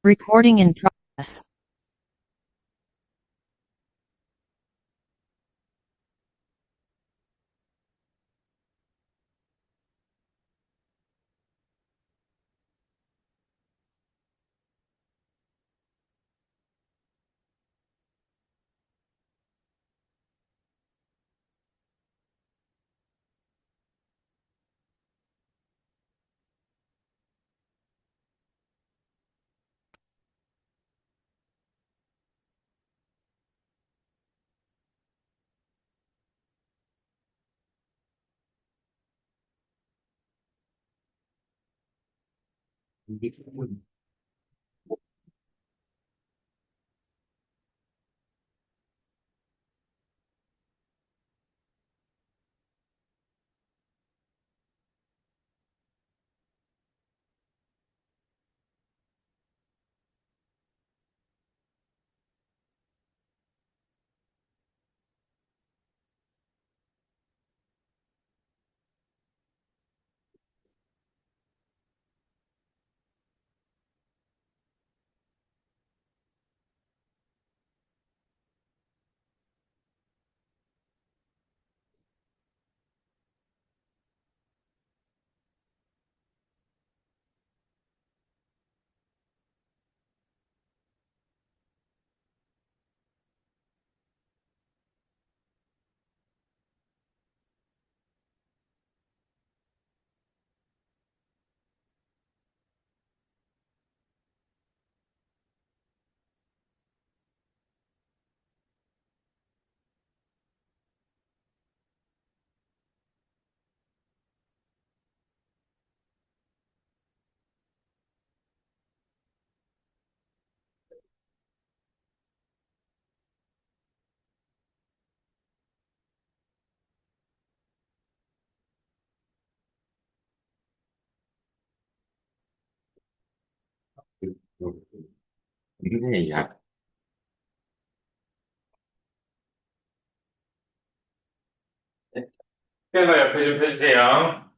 Recording in progress. 네, 스캐너 옆에 좀 펴주세요.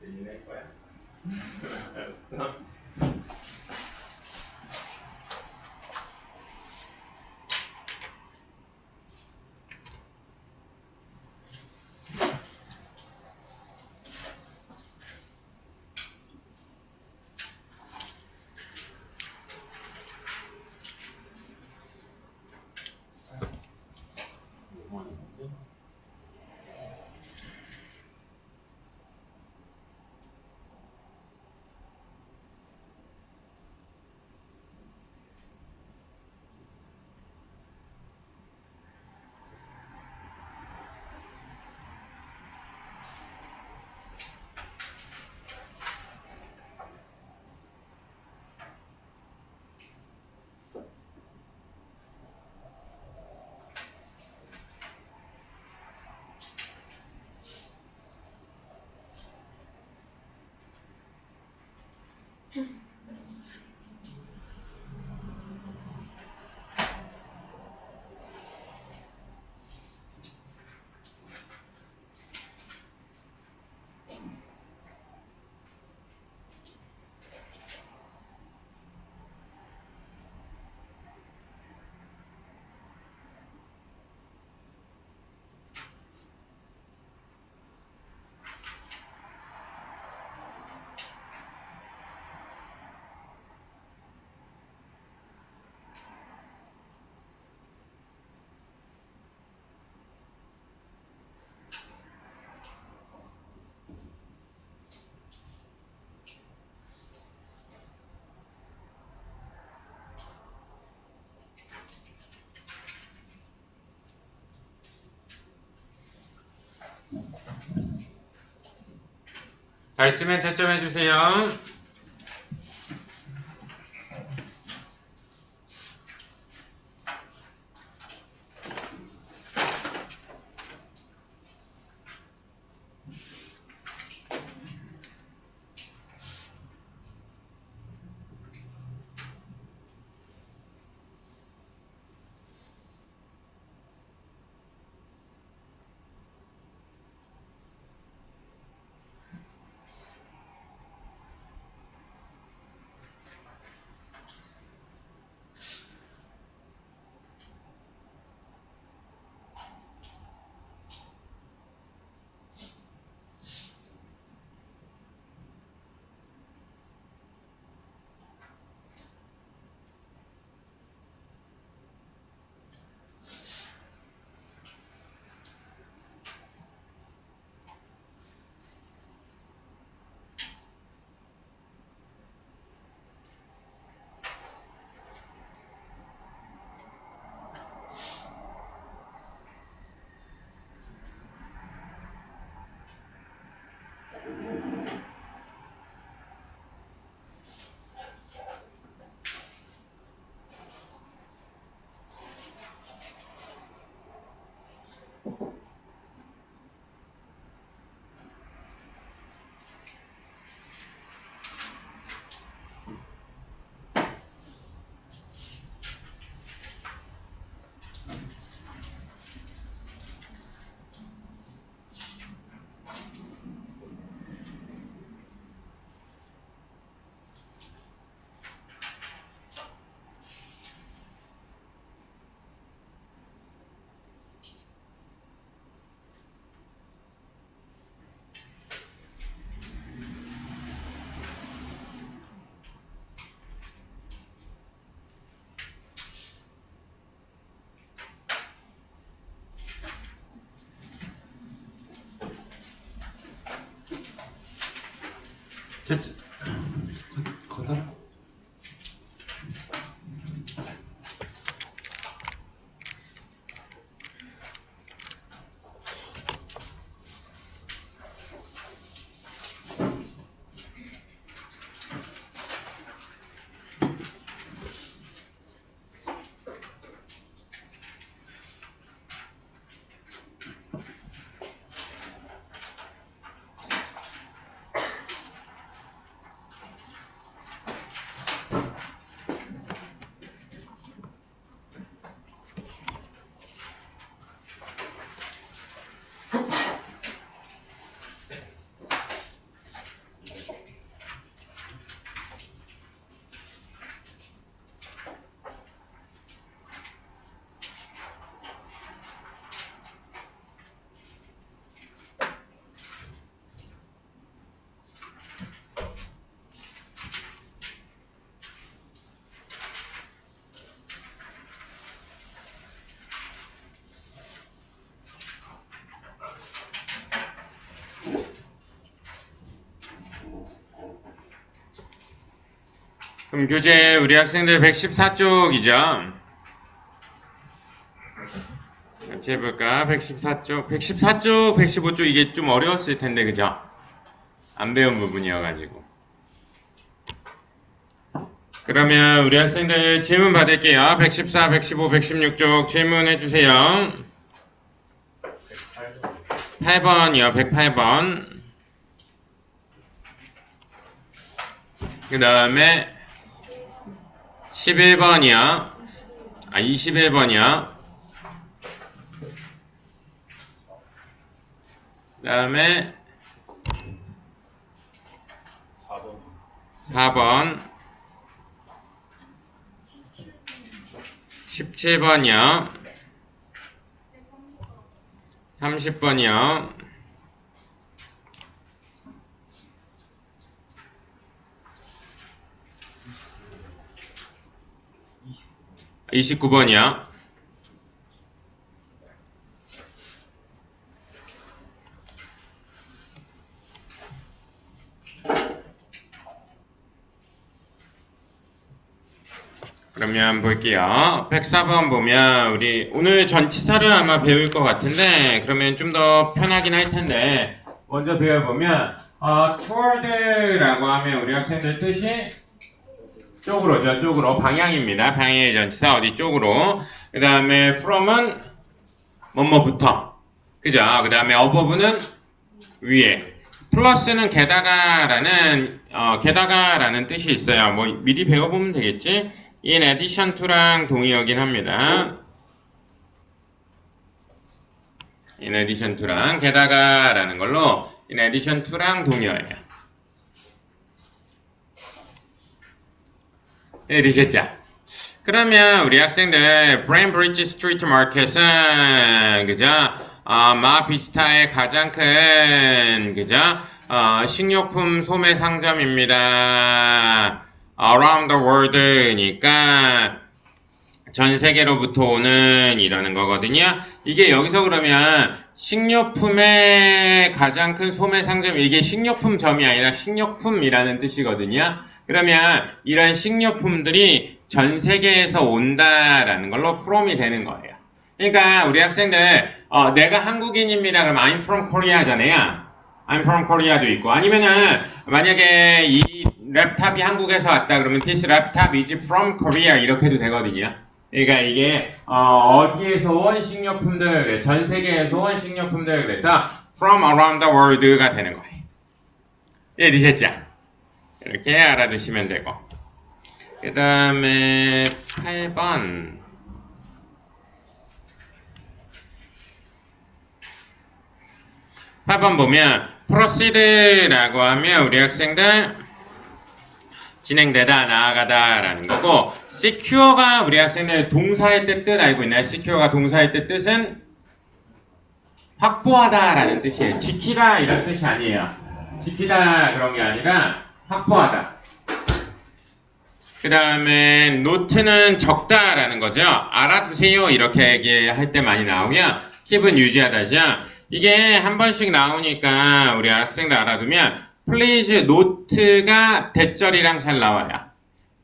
내년에 할 거야? 다 있으면 채점해 주세요. 걸어라. 그럼 교재 우리 학생들 114쪽이죠. 같이 해볼까? 114쪽, 115쪽 이게 좀 어려웠을 텐데, 그죠? 안 배운 부분이어가지고. 그러면 우리 학생들 질문 받을게요. 114, 115, 116쪽 질문해 주세요. 8번이요, 108번. 그 다음에 11번이요. 21번이요. 그 다음에 4번. 17번이요. 30번이요. 29번이요. 그러면 볼게요. 104번 보면 우리 오늘 전치사를 아마 배울 것 같은데 그러면 좀 더 편하긴 할 텐데 먼저 배워보면 toward라고 하면 우리 학생들 뜻이 쪽으로죠. 쪽으로. 방향입니다. 방향의 전치사 어디 쪽으로. 그 다음에 from은 뭐뭐부터. 그죠? 그 다음에 above는 위에. 플러스는 게다가라는 뜻이 있어요. 뭐 미리 배워보면 되겠지? in addition to랑 동의어긴 합니다. in addition to랑 게다가라는 걸로 in addition to랑 동의어예요. 네, 되셨죠? 그러면 우리 학생들 브레인브리지 스트리트 마켓은 그죠? 마비스타의 가장 큰 그죠? 식료품 소매 상점입니다. around the world니까 전 세계로부터 오는 이라는 거거든요. 이게 여기서 그러면 식료품의 가장 큰 소매 상점, 이게 식료품점이 아니라 식료품이라는 뜻이거든요. 그러면 이런 식료품들이 전 세계에서 온다라는 걸로 from이 되는 거예요. 그러니까 우리 학생들 내가 한국인입니다. 그럼 I'm from Korea잖아요. I'm from Korea도 있고 아니면은 만약에 이 랩탑이 한국에서 왔다 그러면 this laptop is from Korea 이렇게 도 되거든요. 그러니까 이게 어디에서 온 식료품들, 전 세계에서 온 식료품들 그래서 from around the world가 되는 거예요. 예, 되셨죠? 이렇게 알아두시면 되고 그 다음에 8번 보면 proceed라고 하면 우리 학생들 진행되다, 나아가다 라는 거고 secure가 우리 학생들 동사의 뜻 알고 있나요? secure가 동사의 뜻은 확보하다 라는 뜻이에요. 지키다 이런 뜻이 아니에요. 지키다 그런 게 아니라 확보하다. 그 다음에 note는 적다 라는 거죠. 알아두세요 이렇게 얘기할 때 많이 나오면 keep은 유지하다죠. 이게 한 번씩 나오니까 우리 학생들 알아두면 please note가 대절이랑 잘 나와요.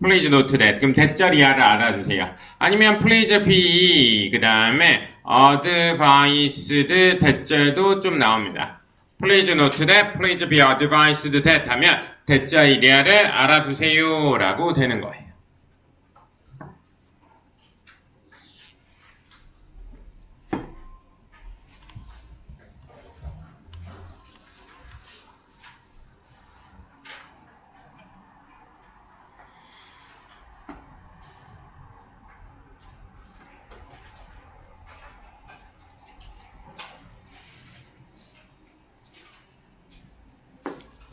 please note that. 그럼 대절이야를 알아주세요. 아니면 please be 그 다음에 advised 대절도 좀 나옵니다. please note that, please be advised that 하면 대절이야를 알아두세요 라고 되는 거예요.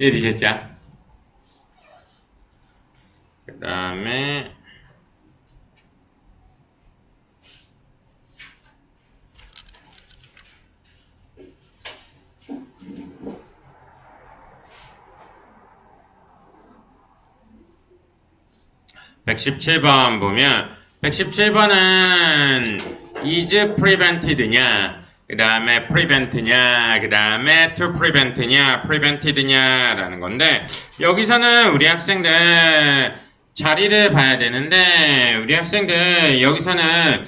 예, 되셨죠? 그 다음에 117번 보면 117번은 is prevented냐 그 다음에 prevent냐 그 다음에 to prevent냐 prevented냐 라는 건데 여기서는 우리 학생들 자리를 봐야 되는데 우리 학생들 여기서는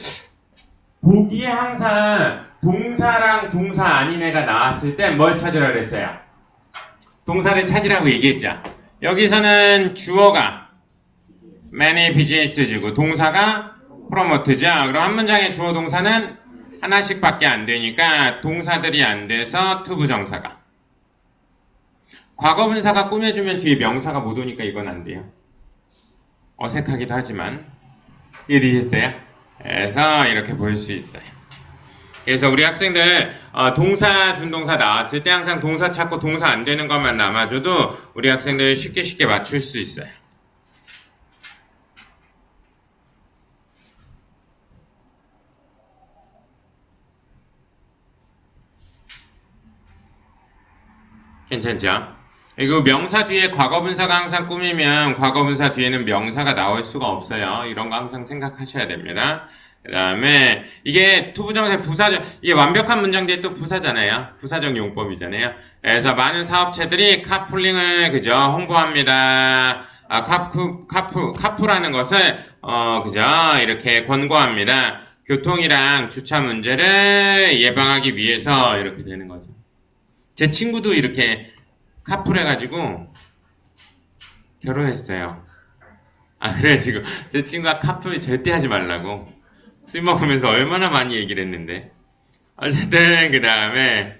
보기에 항상 동사랑 동사 아닌 애가 나왔을 때 뭘 찾으라 그랬어요? 동사를 찾으라고 얘기했죠. 여기서는 주어가 many business주고 동사가 promote죠. 그럼 한 문장의 주어 동사는 하나씩밖에 안 되니까 동사들이 안 돼서 to 부정사가. 과거분사가 꾸며주면 뒤에 명사가 못 오니까 이건 안 돼요. 어색하기도 하지만 이해되셨어요? 그래서 이렇게 보일 수 있어요. 그래서 우리 학생들 동사, 준동사 나왔을 때 항상 동사 찾고 동사 안 되는 것만 남아줘도 우리 학생들 쉽게 맞출 수 있어요. 괜찮죠? 그리고 명사 뒤에 과거분사가 항상 꾸미면 과거분사 뒤에는 명사가 나올 수가 없어요. 이런 거 항상 생각하셔야 됩니다. 그 다음에 이게 투부정사 부사적, 이게 완벽한 문장 뒤에 또 부사잖아요. 부사적 용법이잖아요. 그래서 많은 사업체들이 카풀링을 그죠 홍보합니다. 카푸라는 것을 그죠 이렇게 권고합니다. 교통이랑 주차 문제를 예방하기 위해서 이렇게 되는 거죠. 제 친구도 이렇게 카풀해가지고 결혼했어요. 그래가지고 제 친구가 카풀 절대 하지 말라고 술 먹으면서 얼마나 많이 얘기를 했는데 어쨌든 그 다음에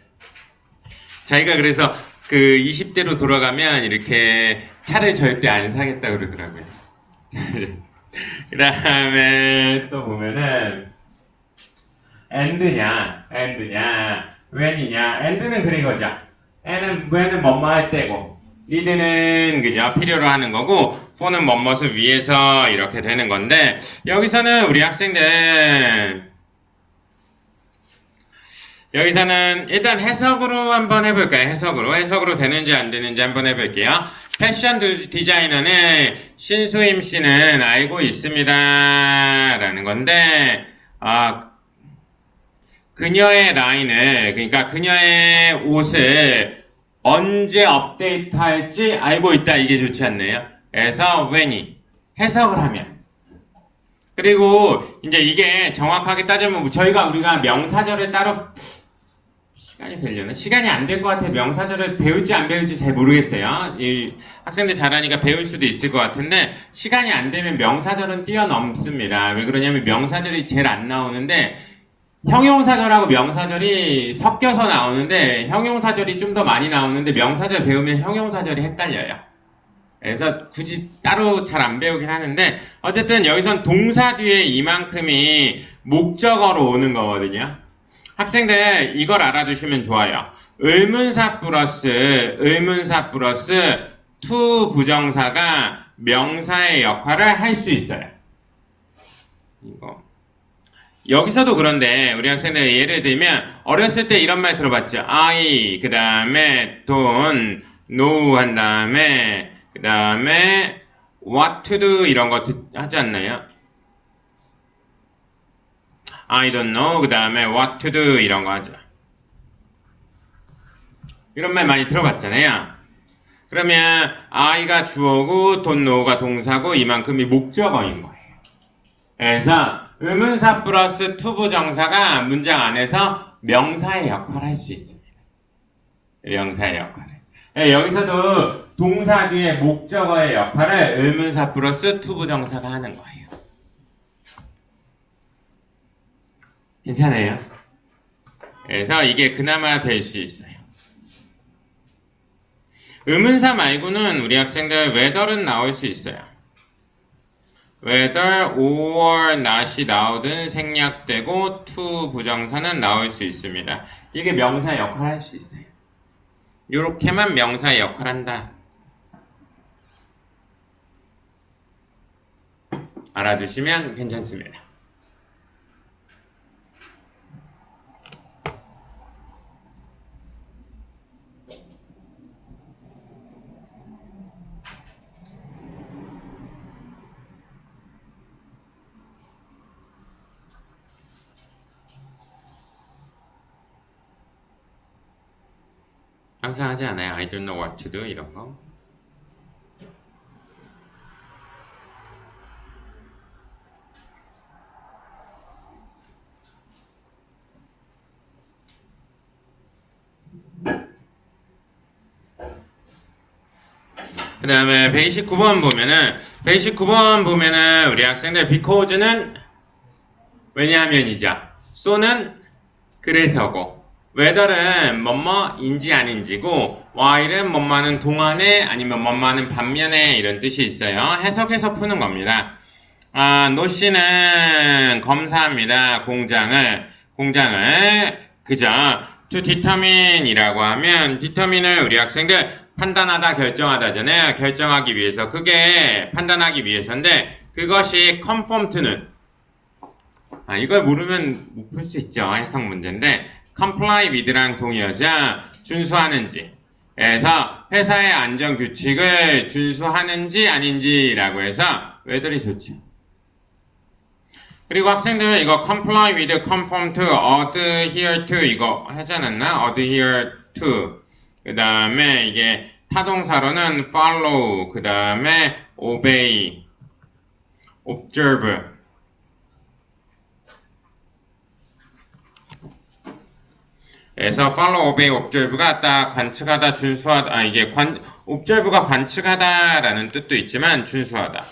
자기가 그래서 그 20대로 돌아가면 이렇게 차를 절대 안 사겠다 그러더라고요. 그 다음에 또 보면은 and냐 when이냐 and는 그린 거죠. when은 뭐뭐 할 때고 need는 그죠 필요로 하는 거고 for는 뭐뭇을 위해서 이렇게 되는 건데 여기서는 우리 학생들 여기서는 일단 해석으로 한번 해볼까요? 해석으로 되는지 안 되는지 한번 해볼게요. 패션 디자이너는 신수임 씨는 알고 있습니다 라는 건데 그녀의 라인을 그러니까 그녀의 옷을 언제 업데이트 할지 알고 있다. 이게 좋지 않나요? 그래서 when이 해석을 하면 그리고 이제 이게 정확하게 따지면 우리가 명사절을 따로 시간이 되려나? 시간이 안 될 것 같아요. 명사절을 배울지 안 배울지 잘 모르겠어요. 이 학생들 잘하니까 배울 수도 있을 것 같은데 시간이 안 되면 명사절은 뛰어넘습니다. 왜 그러냐면 명사절이 제일 안 나오는데 형용사절하고 명사절이 섞여서 나오는데 형용사절이 좀 더 많이 나오는데 명사절 배우면 형용사절이 헷갈려요. 그래서 굳이 따로 잘 안 배우긴 하는데 어쨌든 여기선 동사 뒤에 이만큼이 목적어로 오는 거거든요. 학생들 이걸 알아두시면 좋아요. 의문사 플러스 to 부정사가 명사의 역할을 할 수 있어요. 이거 여기서도 그런데 우리 학생들 예를 들면 어렸을 때 이런 말 들어봤죠. I 그 다음에 don't know 한 다음에 그 다음에 what to do 이런 거 하지 않나요? I don't know 그 다음에 what to do 이런 거 하죠. 이런 말 많이 들어봤잖아요. 그러면 I가 주어고 don't know가 동사고 이만큼이 목적어인 거예요. 그래서 의문사 플러스 to 부정사가 문장 안에서 명사의 역할을 할 수 있습니다. 명사의 역할을. 여기서도 동사 뒤에 목적어의 역할을 의문사 플러스 to 부정사가 하는 거예요. 괜찮아요? 그래서 이게 그나마 될 수 있어요. 의문사 말고는 우리 학생들 whether는 나올 수 있어요. whether or not이 나오든 생략되고 to 부정사는 나올 수 있습니다. 이게 명사 역할을 할 수 있어요. 요렇게만 명사 역할한다. 알아두시면 괜찮습니다. 항상 하지 않아요? I don't know what to do 이런 거. 그 다음에 129번 보면은 우리 학생들 because는 왜냐하면이죠. so는 그래서고, whether는 뭐뭐인지 아닌지고, while은 뭐뭐하는 동안에 아니면 뭐뭐하는 반면에 이런 뜻이 있어요. 해석해서 푸는 겁니다. 노씨는 검사합니다. 공장을 그죠? to determine이라고 하면 determine을 우리 학생들 판단하다 결정하다잖아요. 결정하기 위해서 그게 판단하기 위해서인데 그것이 conform to는 이걸 모르면 못 풀 수 있죠. 해석 문제인데 comply with랑 동의어죠. 준수하는지. 그래서 회사의 안전 규칙을 준수하는지 아닌지라고 해서 whether이 좋죠. 그리고 학생들 이거 comply with, conform to, adhere to 이거 하지 않았나? adhere to. 그 다음에 이게 타동사로는 follow, 그 다음에 obey, observe. 그래서 follow, obey, observe가 딱 관측하다, 준수하다, 이게 observe가 관측하다라는 뜻도 있지만 준수하다.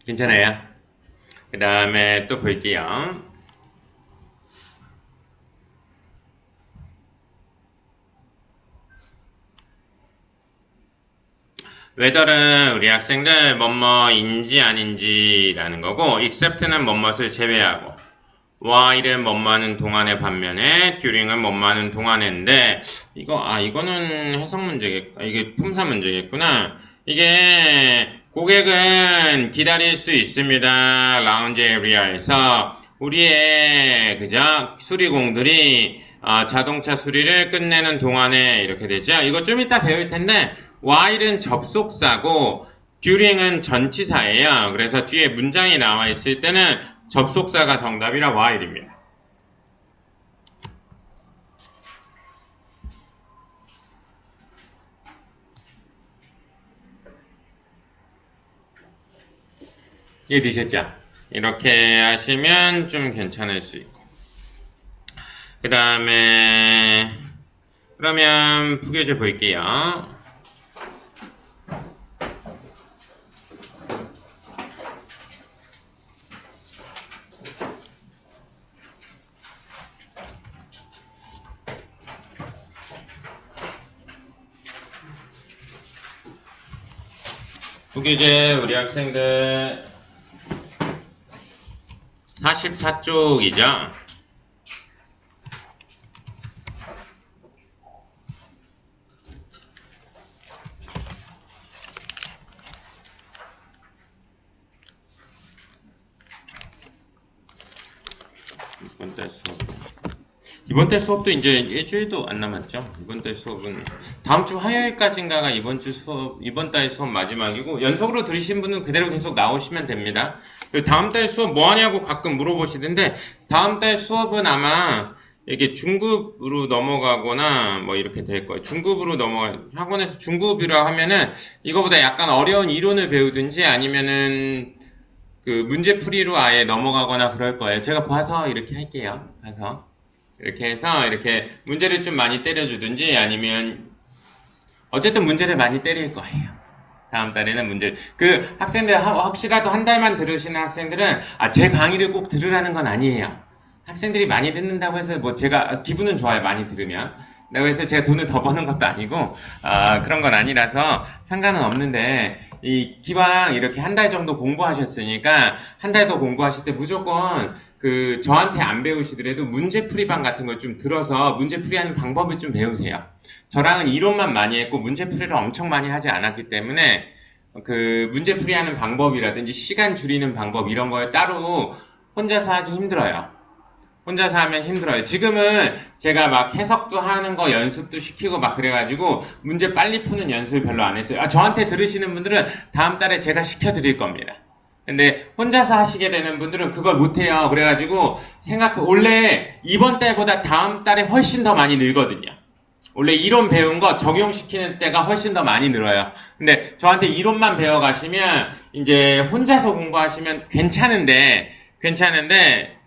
괜찮아요? 그 다음에 또 볼게요. whether는 우리 학생들 뭐뭐인지 아닌지라는 거고 except는 뭐뭐를 제외하고 while은 뭐뭐하는 동안의 반면에 during은 뭐뭐하는 동안인데 이거는 해석 문제겠 이게 품사 문제겠구나. 이게 고객은 기다릴 수 있습니다. 라운지 에리아에서 우리의 그죠 수리공들이 자동차 수리를 끝내는 동안에 이렇게 되죠. 이거 좀 이따 배울 텐데 while은 접속사고 during은 전치사예요. 그래서 뒤에 문장이 나와 있을 때는 접속사가 정답이라 while입니다. 이해되셨죠? 이렇게 하시면 좀 괜찮을 수 있고. 그 다음에 그러면 부교재 볼게요. 부교재 우리 학생들 44쪽이죠. 이번 달 수업도 이제 일주일도 안 남았죠. 이번 달 수업은 다음 주 화요일까지인가가 이번 달 수업 마지막이고 연속으로 들으신 분은 그대로 계속 나오시면 됩니다. 다음 달 수업 뭐 하냐고 가끔 물어보시는데 다음 달 수업은 아마 이게 중급으로 넘어가거나 뭐 이렇게 될 거예요. 중급으로 학원에서 중급이라 하면은 이거보다 약간 어려운 이론을 배우든지 아니면은 그 문제풀이로 아예 넘어가거나 그럴 거예요. 제가 봐서 이렇게 할게요. 봐서. 이렇게 해서 이렇게 문제를 좀 많이 때려주든지 아니면 어쨌든 문제를 많이 때릴 거예요. 다음 달에는 학생들 혹시라도 한 달만 들으시는 학생들은 제 강의를 꼭 들으라는 건 아니에요. 학생들이 많이 듣는다고 해서 뭐 제가 기분은 좋아요. 많이 들으면. 그래서 제가 돈을 더 버는 것도 아니고 그런 건 아니라서 상관은 없는데 기왕 이렇게 한 달 정도 공부하셨으니까 한 달 더 공부하실 때 무조건 저한테 안 배우시더라도 문제풀이방 같은 걸 좀 들어서 문제풀이하는 방법을 좀 배우세요. 저랑은 이론만 많이 했고 문제풀이를 엄청 많이 하지 않았기 때문에 문제풀이하는 방법이라든지 시간 줄이는 방법 이런 걸 따로 혼자서 하기 힘들어요. 혼자서 하면 힘들어요. 지금은 제가 막 해석도 하는 거 연습도 시키고 막 그래가지고 문제 빨리 푸는 연습을 별로 안 했어요. 저한테 들으시는 분들은 다음 달에 제가 시켜드릴 겁니다. 근데 혼자서 하시게 되는 분들은 그걸 못해요. 그래가지고 원래 이번 달보다 다음 달에 훨씬 더 많이 늘거든요. 원래 이론 배운 거 적용시키는 때가 훨씬 더 많이 늘어요. 근데 저한테 이론만 배워가시면 이제 혼자서 공부하시면 괜찮은데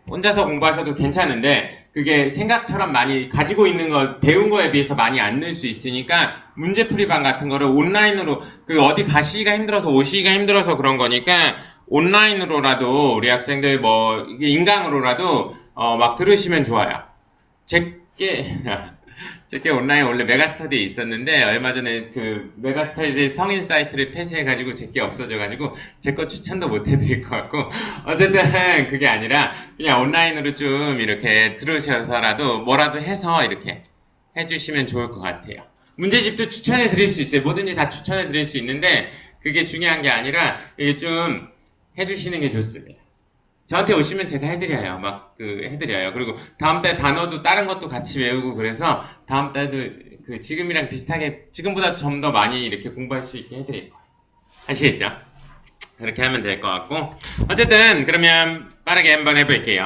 혼자서 공부하셔도 괜찮은데 그게 생각처럼 많이 가지고 있는 거 배운 거에 비해서 많이 안 늘 수 있으니까 문제풀이방 같은 거를 온라인으로 그 어디 가시기가 힘들어서 오시기가 힘들어서 그런 거니까 온라인으로라도 우리 학생들 뭐 이게 인강으로라도 막 들으시면 좋아요. 제게 온라인 원래 메가스터디에 있었는데 얼마 전에 그 메가스터디 성인 사이트를 폐쇄해가지고 제게 없어져가지고 제 거 추천도 못 해드릴 것 같고 어쨌든 그게 아니라 그냥 온라인으로 좀 이렇게 들으셔서라도 뭐라도 해서 이렇게 해주시면 좋을 것 같아요. 문제집도 추천해 드릴 수 있어요. 뭐든지 다 추천해 드릴 수 있는데 그게 중요한 게 아니라 이게 좀 해주시는 게 좋습니다. 저한테 오시면 제가 해드려요. 해드려요. 그리고 다음 달 단어도 다른 것도 같이 외우고 그래서 다음 달도 지금이랑 비슷하게, 지금보다 좀 더 많이 이렇게 공부할 수 있게 해드릴 거예요. 아시겠죠? 그렇게 하면 될 것 같고. 어쨌든, 그러면 빠르게 한번 해볼게요.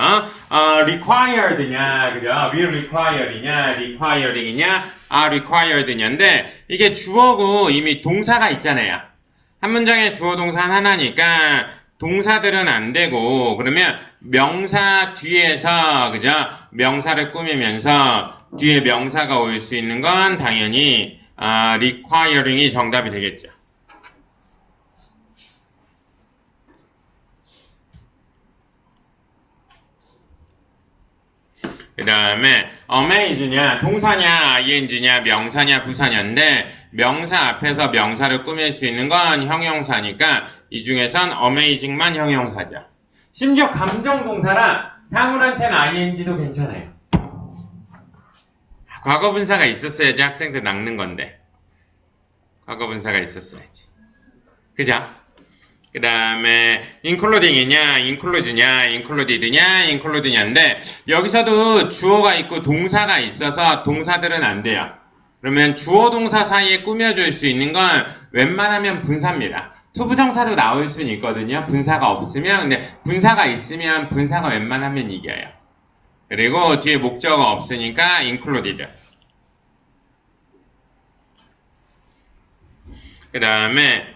required냐, 그죠? will require이냐, requiring이냐, are required냐인데, 이게 주어고 이미 동사가 있잖아요. 한 문장에 주어 동사 하나니까, 동사들은 안 되고 그러면 명사 뒤에서 그죠? 명사를 꾸미면서 뒤에 명사가 올 수 있는 건 당연히 requiring이 정답이 되겠죠. 그 다음에 amaze냐 동사냐 ing냐 명사냐 부사냐인데 명사 앞에서 명사를 꾸밀 수 있는 건 형용사니까 이 중에선 amazing만 형용사죠. 심지어 감정동사라 사물한테는 ing도 괜찮아요. 과거분사가 있었어야지 학생들 낚는 건데 과거분사가 있었어야지. 그죠? 그 다음에 including이냐, include냐, included냐, include냐인데 여기서도 주어가 있고 동사가 있어서 동사들은 안 돼요. 그러면 주어 동사 사이에 꾸며줄 수 있는 건 웬만하면 분사입니다. 투부정사도 나올 수는 있거든요. 분사가 없으면. 근데 분사가 있으면 분사가 웬만하면 이겨요. 그리고 뒤에 목적어 없으니까 included. 그 다음에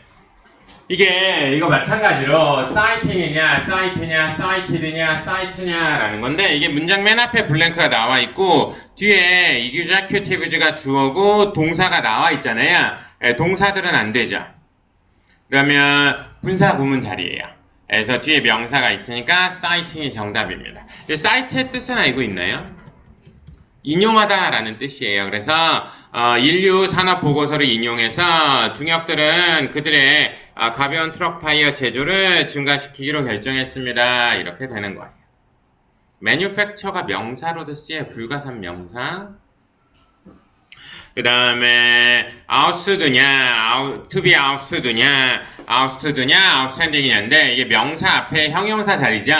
이거 마찬가지로 citing이냐, cite냐, cited냐, cite냐라는 건데 이게 문장 맨 앞에 블랭크가 나와 있고 뒤에 executive가 주어고 동사가 나와 있잖아요. 동사들은 안 되죠. 그러면 분사 구문 자리예요. 그래서 뒤에 명사가 있으니까 citing이 정답입니다. cite의 뜻은 알고 있나요? 인용하다라는 뜻이에요. 그래서 인류 산업 보고서를 인용해서 중역들은 그들의 가벼운 트럭 타이어 제조를 증가시키기로 결정했습니다. 이렇게 되는 거예요. manufacture가 명사로도 쓰여요. 불가산 명사. 그 다음에 outstood냐, to be outstood냐, outstood냐, outstanding이냐인데 이게 명사 앞에 형용사 자리죠.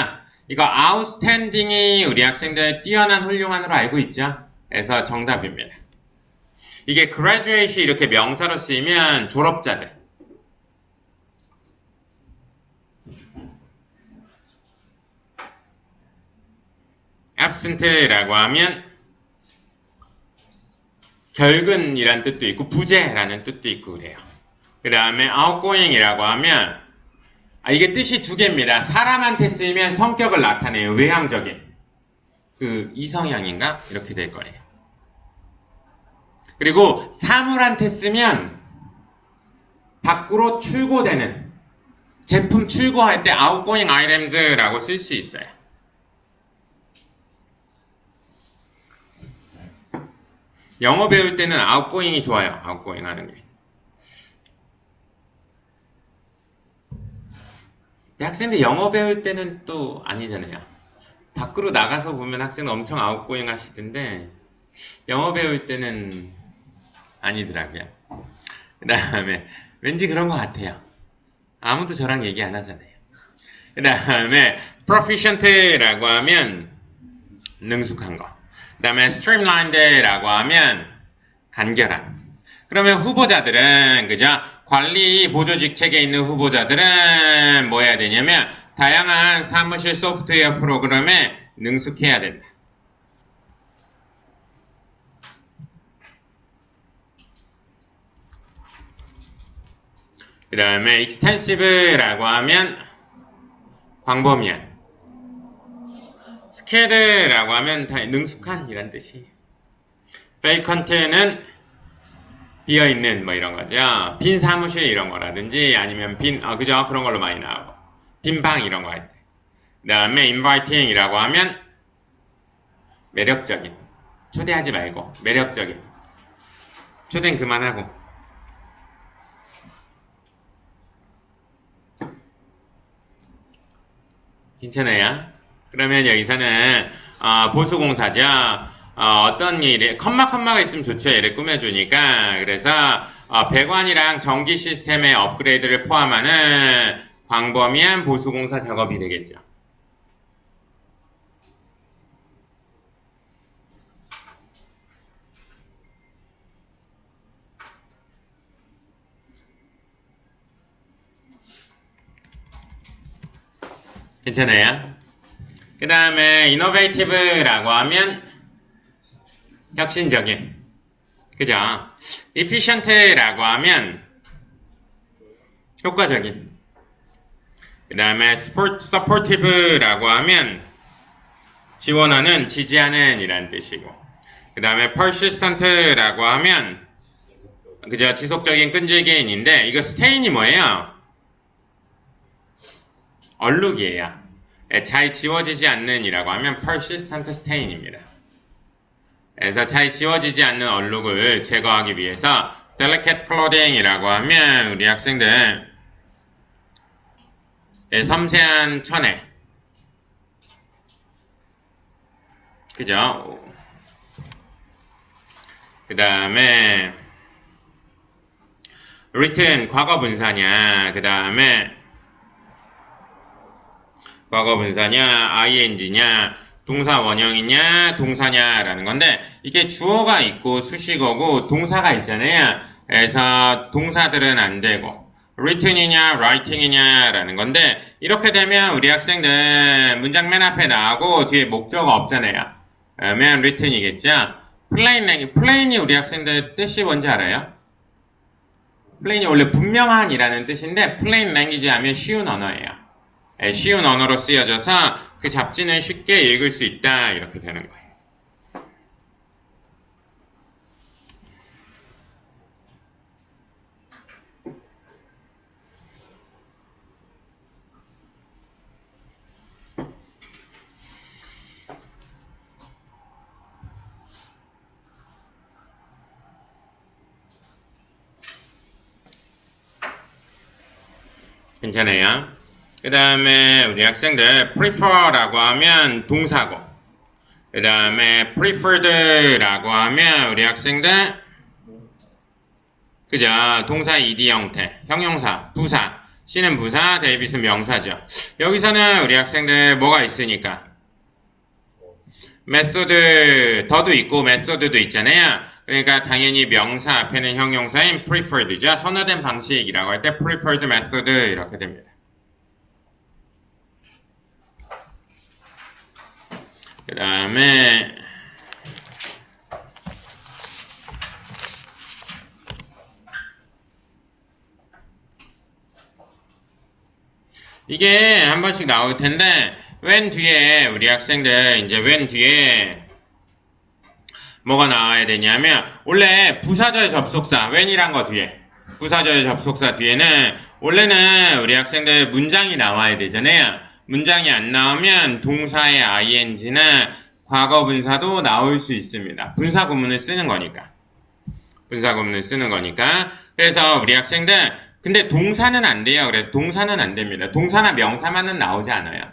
이거 outstanding이 우리 학생들 뛰어난 훌륭한으로 알고 있죠. 그래서 정답입니다. 이게 graduate이 이렇게 명사로 쓰이면 졸업자들. absent라고 하면 결근이란 뜻도 있고 부재라는 뜻도 있고 그래요. 그 다음에 outgoing이라고 하면 이게 뜻이 두 개입니다. 사람한테 쓰이면 성격을 나타내요. 외향적인. 이성향인가? 이렇게 될 거예요. 그리고 사물한테 쓰면 밖으로 출고되는 제품 출고할 때 outgoing items라고 쓸 수 있어요. 영어 배울 때는 outgoing이 좋아요. outgoing 하는 게. 학생들 영어 배울 때는 또 아니잖아요. 밖으로 나가서 보면 학생 엄청 아웃고잉 하시던데 영어 배울 때는 아니더라고요. 그 다음에 왠지 그런 것 같아요. 아무도 저랑 얘기 안 하잖아요. 그 다음에 proficient라고 하면 능숙한 거. 그 다음에 streamlined라고 하면 간결한. 그러면 후보자들은 그죠? 관리 보조 직책에 있는 후보자들은 뭐 해야 되냐면 다양한 사무실 소프트웨어 프로그램에 능숙해야 된다. 그 다음에 extensive라고 하면 광범위한, skilled라고 하면 다 능숙한 이란 뜻이에요. vacant는 비어있는 뭐 이런 거죠. 빈 사무실 이런 거라든지 아니면 그죠? 그런 걸로 많이 나오고 빈 방 이런 거 할 때. 그 다음에 inviting이라고 하면 매력적인, 초대하지 말고 매력적인, 초대는 그만하고. 괜찮아요? 그러면 여기서는 보수공사죠. 어떤 일에 컴마가 있으면 좋죠. 얘를 꾸며주니까. 그래서 배관이랑 전기 시스템의 업그레이드를 포함하는 광범위한 보수공사 작업이 되겠죠. 괜찮아요? 그 다음에 innovative라고 하면 혁신적인, 그죠? efficient라고 하면 효과적인. 그 다음에 supportive라고 하면 지원하는, 지지하는 이란 뜻이고. 그 다음에 persistent라고 하면 그죠? 지속적인 끈질기인인데 이거 스테인이 뭐예요? 얼룩이에요. 잘 지워지지 않는 이라고 하면 persistent stain입니다. 그래서 잘 지워지지 않는 얼룩을 제거하기 위해서 delicate clothing이라고 하면 우리 학생들 섬세한 천에, 그죠? 그 다음에 written 과거 분사냐, 그 다음에 과거 분사냐, ing냐, 동사 원형이냐, 동사냐라는 건데 이게 주어가 있고 수식어고 동사가 있잖아요. 그래서 동사들은 안 되고 written이냐, writing이냐라는 건데 이렇게 되면 우리 학생들 문장 맨 앞에 나오고 뒤에 목적어 없잖아요. 그러면 written이겠죠. plain이 우리 학생들 뜻이 뭔지 알아요? plain이 원래 분명한이라는 뜻인데 plain language 하면 쉬운 언어예요. 쉬운 언어로 쓰여져서 그 잡지는 쉽게 읽을 수 있다 이렇게 되는 거예요. 괜찮아요? 그 다음에 우리 학생들 prefer라고 하면 동사고, 그 다음에 preferred라고 하면 우리 학생들 그죠? 동사 ed 형태, 형용사, 부사, C는 부사, 데이빗은 명사죠. 여기서는 우리 학생들 뭐가 있으니까 메소드, 더도 있고 메소드도 있잖아요. 그러니까 당연히 명사 앞에는 형용사인 preferred죠. 선호된 방식이라고 할 때 preferred method 이렇게 됩니다. 그 다음에 이게 한 번씩 나올 텐데 when 뒤에 우리 학생들 이제 when 뒤에 뭐가 나와야 되냐면 원래 부사절 접속사 when이란 거 뒤에 부사절 접속사 뒤에는 원래는 우리 학생들 문장이 나와야 되잖아요. 문장이 안 나오면 동사의 ing나 과거 분사도 나올 수 있습니다. 분사 구문을 쓰는 거니까. 분사 구문을 쓰는 거니까. 그래서 우리 학생들 근데 동사는 안 돼요. 그래서 동사는 안 됩니다. 동사나 명사만은 나오지 않아요.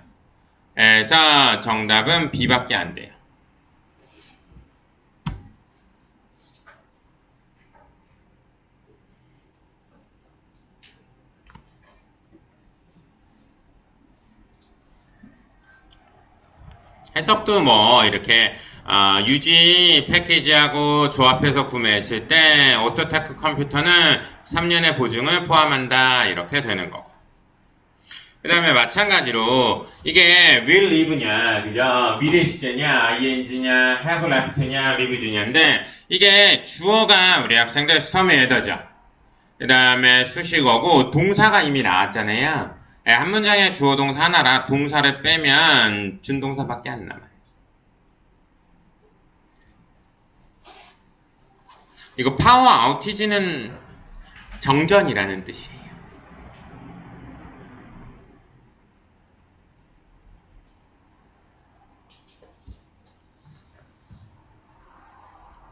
그래서 정답은 B밖에 안 돼요. 해석도 뭐 이렇게 유지 패키지하고 조합해서 구매했을 때 오토테크 컴퓨터는 3년의 보증을 포함한다. 이렇게 되는 거고. 그 다음에 마찬가지로 이게 will live냐, 그죠? 미래 시제냐, ing냐, have left냐, live 주냐인데 이게 주어가 우리 학생들 스토미 헤더죠. 그 다음에 수식어고 동사가 이미 나왔잖아요. 한 문장에 주어 동사 하나라 동사를 빼면 준동사밖에 안 남아요. 이거 파워 아우티지는 정전이라는 뜻이에요.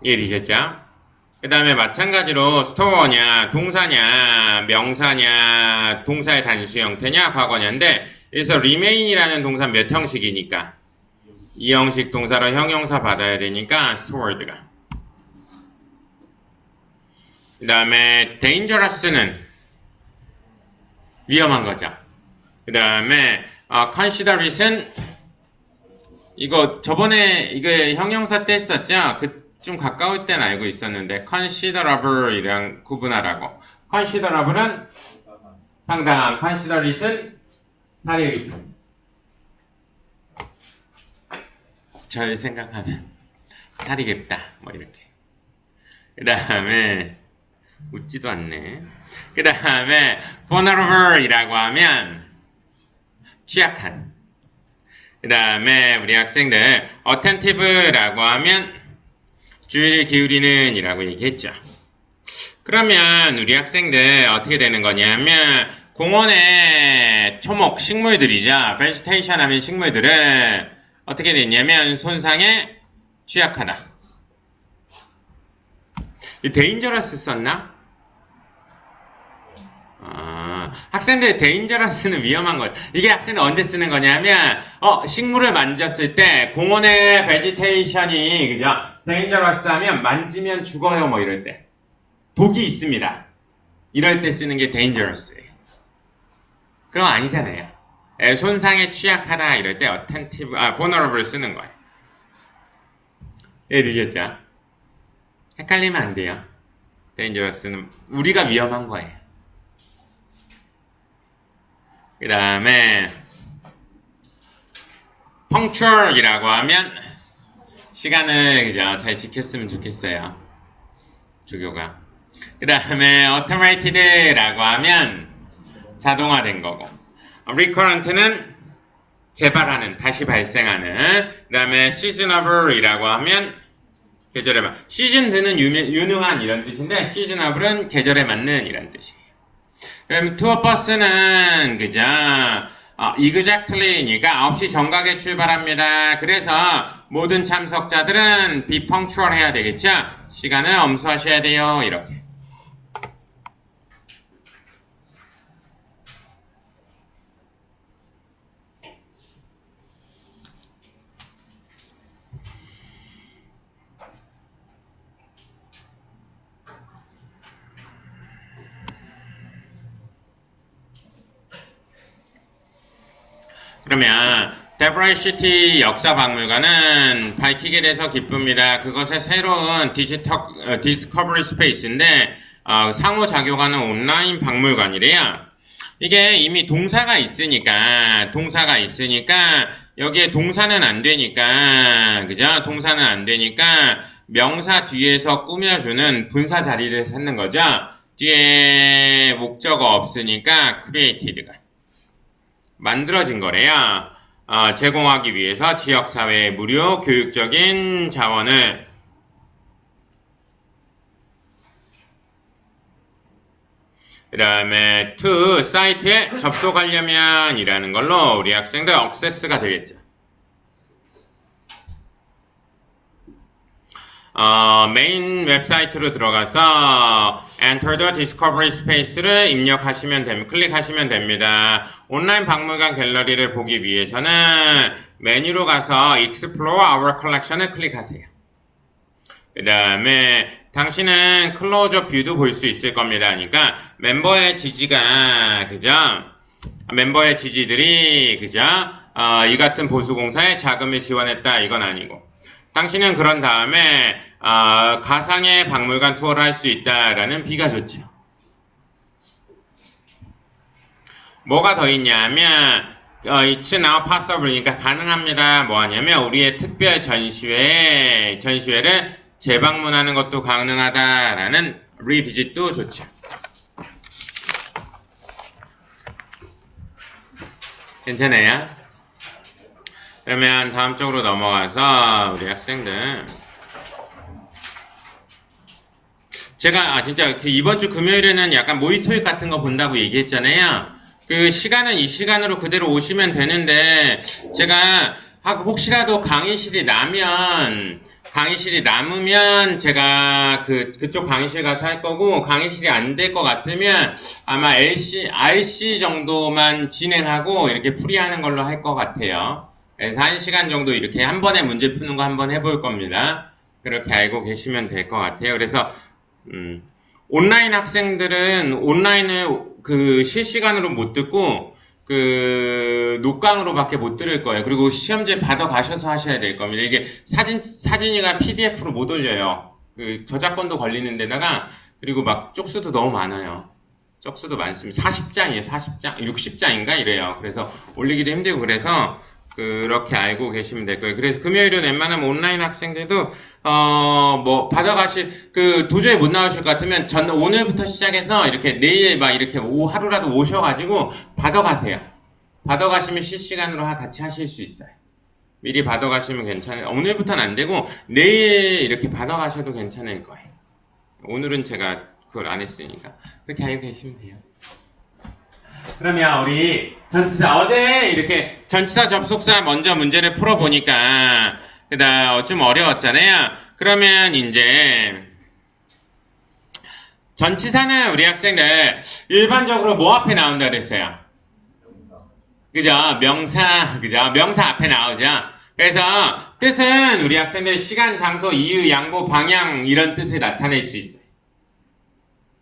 이해되셨죠? 그 다음에 마찬가지로 스토어냐, 동사냐, 명사냐, 동사의 단수 형태냐, 과거냐인데 여기서 remain이라는 동사 몇 형식이니까 2형식 동사로 형용사 받아야 되니까 stored가. 그 다음에 dangerous는 위험한 거죠. 그 다음에 considerat은 이거 저번에 이거 형용사 때 했었죠? 좀 가까울 땐 알고 있었는데 considerable이랑 구분하라고. considerable은 상당한, considerat은 사려 깊은. 절 생각하면 살이 깊다. 뭐 이렇게. 그 다음에 웃지도 않네. 그 다음에 vulnerable이라고 하면 취약한. 그 다음에 우리 학생들 attentive라고 하면 주의를 기울이는 이라고 얘기했죠. 그러면 우리 학생들 어떻게 되는 거냐면 공원의 초목, 식물들이죠. vegetation 하면 식물들은 어떻게 됐냐면 손상에 취약하다. dangerous 썼나? 학생들 dangerous는 위험한 거예요. 이게 학생들 언제 쓰는 거냐면 식물을 만졌을 때 공원의 vegetation이 그죠? dangerous 하면 만지면 죽어요 뭐 이럴 때 독이 있습니다. 이럴 때 쓰는 게 dangerous예요. 그럼 아니잖아요. 손상에 취약하다 이럴 때 attentive, vulnerable 쓰는 거예요. 늦었죠? 헷갈리면 안 돼요. dangerous는 우리가 위험한 거예요. 그 다음에 punctual이라고 하면 시간을 그죠 잘 지켰으면 좋겠어요. 조교가. 그 다음에 automated라고 하면 자동화된 거고. recurrent는 재발하는, 다시 발생하는. 그 다음에 seasonable이라고 하면 계절에 맞는. seasoned는 유능한 이런 뜻인데 seasonable은 계절에 맞는 이런 뜻이에요. 그럼 투어 버스는 그죠? exactly니까 9시 정각에 출발합니다. 그래서 모든 참석자들은 be punctual 해야 되겠죠? 시간을 엄수하셔야 돼요. 이렇게. 그러면 데브라이시티 역사박물관은 밝히게 돼서 기쁩니다. 그것의 새로운 디스커버리 스페이스인데 상호작용하는 온라인 박물관이래요. 이게 이미 동사가 있으니까 여기에 동사는 안 되니까 그죠? 동사는 안 되니까 명사 뒤에서 꾸며주는 분사 자리를 찾는 거죠. 뒤에 목적어 없으니까 created가 만들어진 거래요. 제공하기 위해서 지역사회에 무료 교육적인 자원을 그 다음에 to 사이트에 접속하려면 이라는 걸로 우리 학생들 액세스가 되겠죠. 메인 웹사이트로 들어가서 Enter the Discovery Space를 입력하시면 됩니다. 클릭하시면 됩니다. 온라인 박물관 갤러리를 보기 위해서는 메뉴로 가서 Explore Our Collection을 클릭하세요. 그 다음에 당신은 클로저 뷰도 볼 수 있을 겁니다. 그러니까 멤버의 지지가 그죠? 멤버의 지지들이 그죠? 이 같은 보수공사에 자금을 지원했다 이건 아니고 당신은 그런 다음에 가상의 박물관 투어를 할 수 있다라는 B가 좋죠. 뭐가 더 있냐면 it's now possible, 그러니까 가능합니다. 뭐 하냐면 우리의 특별 전시회를 재방문하는 것도 가능하다라는 revisit도 좋죠. 괜찮아요? 그러면 다음 쪽으로 넘어가서 우리 학생들 제가 진짜 이번 주 금요일에는 약간 모의토익 같은 거 본다고 얘기했잖아요. 그 시간은 이 시간으로 그대로 오시면 되는데 제가 혹시라도 강의실이 남으면 제가 그쪽 강의실 가서 할 거고, 강의실이 안 될 것 같으면 아마 RC 정도만 진행하고 이렇게 풀이하는 걸로 할 것 같아요. 그래서 1시간 정도 이렇게 한 번에 문제 푸는 거 한번 해볼 겁니다. 그렇게 알고 계시면 될 것 같아요. 그래서 온라인 학생들은 온라인을 실시간으로 못 듣고 녹강으로밖에 못 들을 거예요. 그리고 시험지 받아 가셔서 하셔야 될 겁니다. 이게 사진이가 PDF로 못 올려요. 저작권도 걸리는 데다가, 그리고 막 쪽수도 너무 많아요. 쪽수도 많습니다. 40장이에요, 40장. 60장인가 이래요. 그래서 올리기도 힘들고, 그래서 그렇게 알고 계시면 될 거예요. 그래서 금요일은 웬만하면 온라인 학생들도 받아가실 도저히 못 나오실 것 같으면 오늘부터 시작해서 이렇게 내일 막 이렇게 하루라도 오셔가지고 받아가세요. 받아가시면 실시간으로 같이 하실 수 있어요. 미리 받아가시면 괜찮아요. 오늘부터는 안 되고 내일 이렇게 받아가셔도 괜찮을 거예요. 오늘은 제가 그걸 안 했으니까 그렇게 알고 계시면 돼요. 그러면 우리 전치사, 어제 이렇게 전치사 접속사 먼저 문제를 풀어보니까 좀 어려웠잖아요. 그러면 이제 전치사는 우리 학생들 일반적으로 뭐 앞에 나온다 그랬어요? 그죠? 명사, 그죠? 명사 앞에 나오죠? 그래서 뜻은 우리 학생들 시간, 장소, 이유, 양보, 방향 이런 뜻을 나타낼 수 있어요.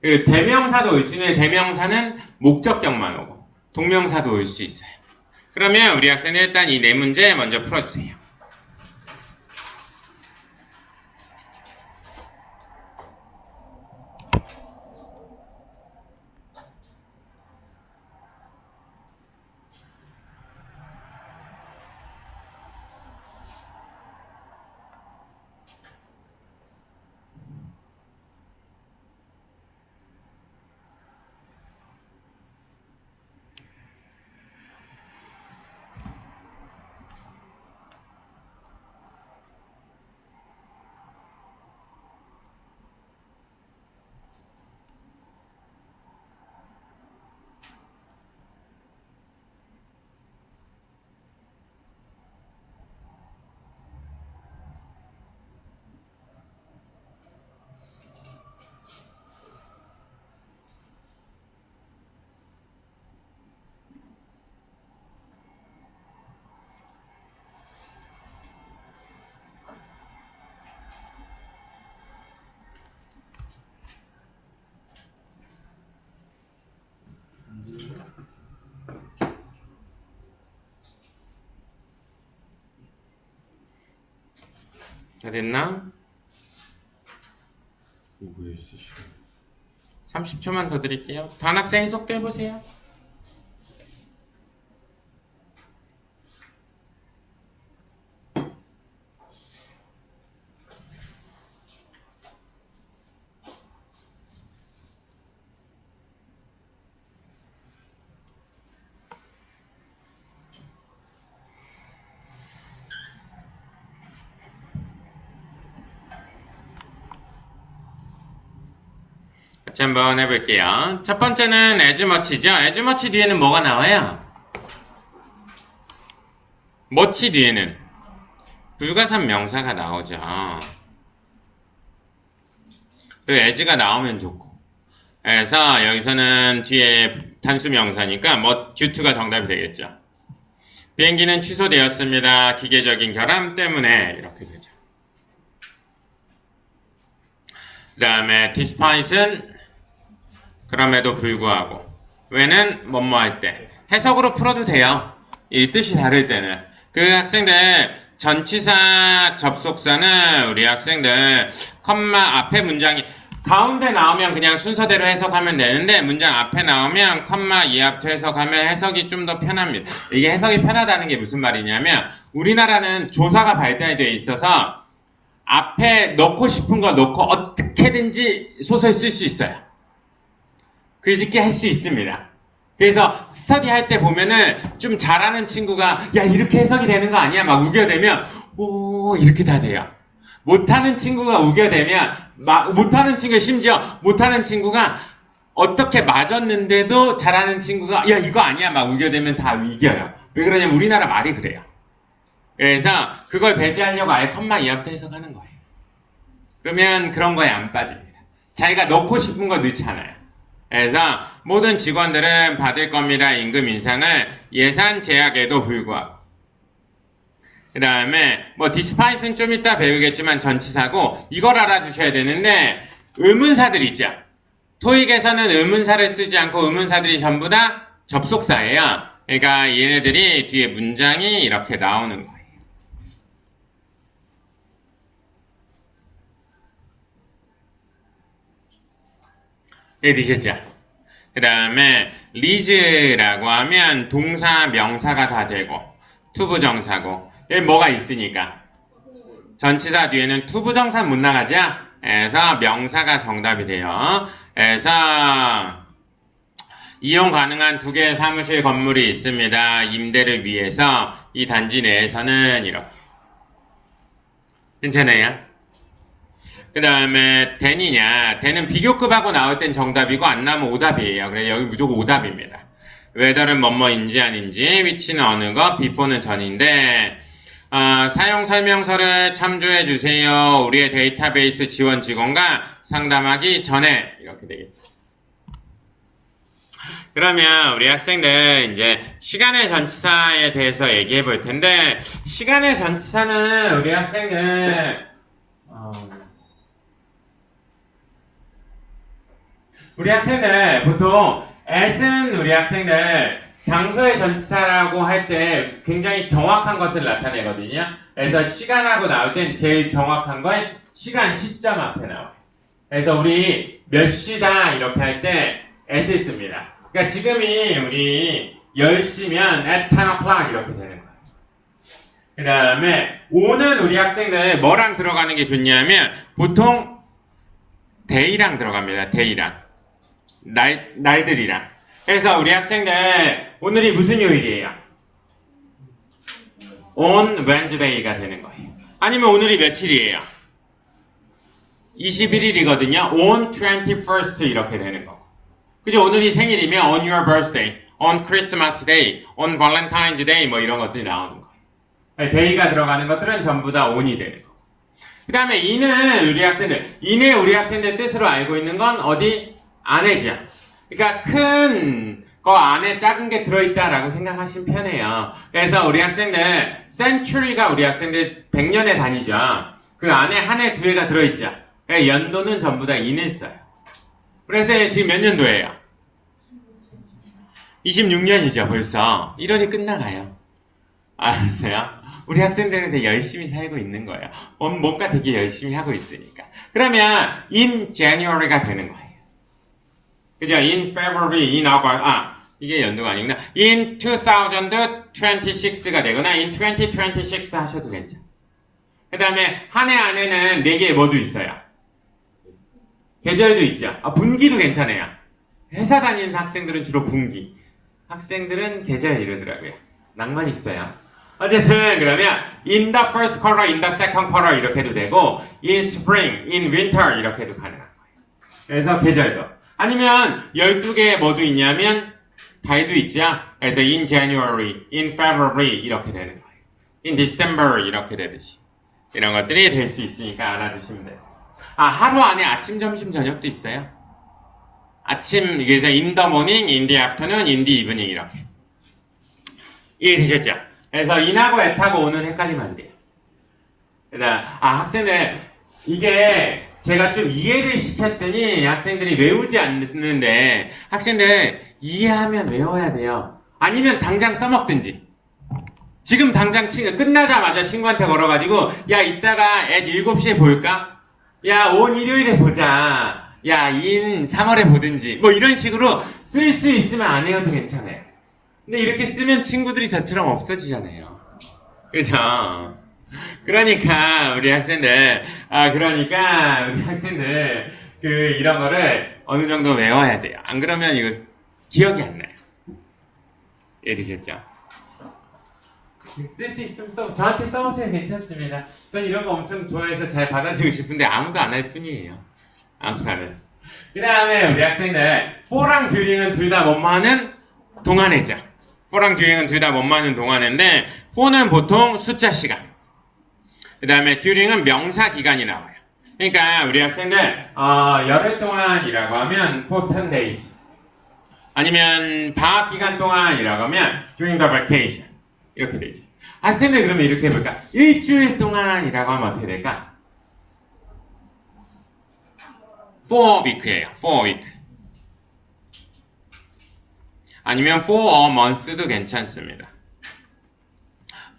대명사도 올 수 있는데 대명사는 목적격만 오고 동명사도 올 수 있어요. 그러면 우리 학생들 일단 이 네 문제 먼저 풀어주세요. 다 됐나? 30초만 더 드릴게요. 다음 학생 해석도 해보세요. 같이 한번 해볼게요. 첫 번째는 as much죠. as much 뒤에는 뭐가 나와요? much 뒤에는 불가산 명사가 나오죠. 그리고 as가 나오면 좋고. 그래서 여기서는 뒤에 단수 명사니까 due to가 정답이 되겠죠. 비행기는 취소되었습니다. 기계적인 결함 때문에 이렇게 되죠. 그 다음에 despite은 그럼에도 불구하고, 왜는 뭐뭐 할 때 해석으로 풀어도 돼요. 이 뜻이 다를 때는. 학생들 전치사 접속사는 우리 학생들 컴마 앞에 문장이 가운데 나오면 그냥 순서대로 해석하면 되는데 문장 앞에 나오면 컴마 이하부터 해석하면 해석이 좀 더 편합니다. 이게 해석이 편하다는 게 무슨 말이냐면 우리나라는 조사가 발달되어 있어서 앞에 넣고 싶은 거 넣고 어떻게든지 소설 쓸 수 있어요. 글짓기 할 수 있습니다. 그래서 스터디 할 때 보면은 좀 잘하는 친구가 야 이렇게 해석이 되는 거 아니야? 막 우겨대면 오 이렇게 다 돼요. 못하는 친구가 우겨대면 못하는 친구 심지어 못하는 친구가 어떻게 맞았는데도 잘하는 친구가 야 이거 아니야? 막 우겨대면 다 이겨요. 왜 그러냐면 우리나라 말이 그래요. 그래서 그걸 배제하려고 아예 컴마 이하부터 해석하는 거예요. 그러면 그런 거에 안 빠집니다. 자기가 넣고 싶은 거 넣잖아요. 그래서 모든 직원들은 받을 겁니다. 임금 인상을 예산 제약에도 불구하고. 그 다음에 뭐 despite는 좀 이따 배우겠지만 전치사고 이걸 알아두셔야 되는데 의문사들 있죠. 토익에서는 의문사를 쓰지 않고 의문사들이 전부 다 접속사예요. 그러니까 얘네들이 뒤에 문장이 이렇게 나오는 거예요. 네, 되셨죠? 그 다음에 리즈라고 하면 동사, 명사가 다 되고 투부정사고 여기 뭐가 있으니까 전치사 뒤에는 투부정사 못 나가죠? 그래서 명사가 정답이 돼요. 그래서 이용 가능한 2개의 사무실 건물이 있습니다. 임대를 위해서 이 단지 내에서는 이렇게 괜찮아요? 그 다음에 den이냐 den은 비교급하고 나올 땐 정답이고 안 나오면 오답이에요. 그래서 여기 무조건 오답입니다. whether는 뭐뭐인지 아닌지 which는 어느 것 before는 전인데 사용 설명서를 참조해 주세요. 우리의 데이터베이스 지원 직원과 상담하기 전에 이렇게 되겠죠. 그러면 우리 학생들 이제 시간의 전치사에 대해서 얘기해 볼 텐데 시간의 전치사는 우리 학생들 보통 at은 우리 학생들 장소의 전치사라고 할 때 굉장히 정확한 것을 나타내거든요. 그래서 시간하고 나올 땐 제일 정확한 건 시간 시점 앞에 나와요. 그래서 우리 몇 시다 이렇게 할 때 at을 씁니다. 그러니까 지금이 우리 10시면 at 10 o'clock 이렇게 되는 거예요. 그 다음에 o는 우리 학생들 뭐랑 들어가는 게 좋냐면 보통 day랑 들어갑니다. day랑. 날들이랑. 그래서 우리 학생들 오늘이 무슨 요일이에요? on Wednesday가 되는 거예요. 아니면 오늘이 며칠이에요? 21일이거든요. on 21st 이렇게 되는 거. 그죠? 오늘이 생일이면 on your birthday, on Christmas day, on Valentine's day 뭐 이런 것들이 나오는 거예요. day가 들어가는 것들은 전부 다 on이 되는 거. 그 다음에 in은 우리 학생들 뜻으로 알고 있는 건 어디? 안에죠. 그러니까 큰 거 안에 작은 게 들어있다라고 생각하시면 편해요. 그래서 우리 학생들 century가 우리 학생들 100년의 단위죠. 그 안에 한 해, 두 해가 들어있죠. 그러니까 연도는 전부 다 in을 써요. 그래서 지금 몇 년도예요? 26년이죠. 벌써 1월이 끝나가요. 알았어요? 우리 학생들은 되게 열심히 살고 있는 거예요. 뭔가 되게 열심히 하고 있으니까. 그러면 in January가 되는 거예요. 그죠? in February, in August, 이게 연도가 아니구나. in 2026가 되거나 in 2026 하셔도 괜찮아요. 그 다음에 한 해 안에는 4개의 뭐도 있어요? 계절도 있죠. 분기도 괜찮아요. 회사 다니는 학생들은 주로 분기. 학생들은 계절 이러더라고요. 낭만 있어요. 어쨌든 그러면 in the first quarter, in the second quarter 이렇게 해도 되고 in spring, in winter 이렇게 해도 가능한 거예요. 그래서 계절도. 아니면 12개의 뭐도 있냐면 달도 있죠. 그래서 in January, in February 이렇게 되는 거예요. in December 이렇게 되듯이. 이런 것들이 될 수 있으니까 알아두시면 돼요. 하루 안에 아침, 점심, 저녁도 있어요. 아침, 그래서 in the morning, in the afternoon, in the evening 이렇게. 이해되셨죠? 그래서 in하고 at하고 o는 헷갈리면 안 돼요. 그다음 학생들 이게 제가 좀 이해를 시켰더니 학생들이 외우지 않는데 학생들 이해하면 외워야 돼요. 아니면 당장 써먹든지. 지금 당장 끝나자마자 친구한테 걸어가지고 야 이따가 애 7시에 볼까? 야 온 일요일에 보자. 야 인 3월에 보든지 뭐 이런 식으로 쓸 수 있으면 안 해도 괜찮아요. 근데 이렇게 쓰면 친구들이 저처럼 없어지잖아요. 그죠? 그러니까 우리 학생들 이런 거를 어느 정도 외워야 돼요. 안 그러면 이거 기억이 안 나요. 이해되셨죠? 쓸 수 있으면 저한테 써보세요. 괜찮습니다. 전 이런 거 엄청 좋아해서 잘 받아주고 싶은데 아무도 안 할 뿐이에요. 아무도 안 해. 그 다음에 우리 학생들 for랑 during은 둘 다 뭐뭐하는 동안이죠. for랑 during은 둘 다 뭐뭐하는 동안인데 for는 보통 숫자 시간, 그 다음에 during은 명사 기간이 나와요. 그러니까 우리 학생들 열흘 동안이라고 하면 for 10 days, 아니면 방학 기간 동안이라고 하면 during the vacation 이렇게 되죠. 학생들 그러면 이렇게 해볼까? 일주일 동안이라고 하면 어떻게 될까? 4 week예요. 4 week. 아니면 4 a month도 괜찮습니다.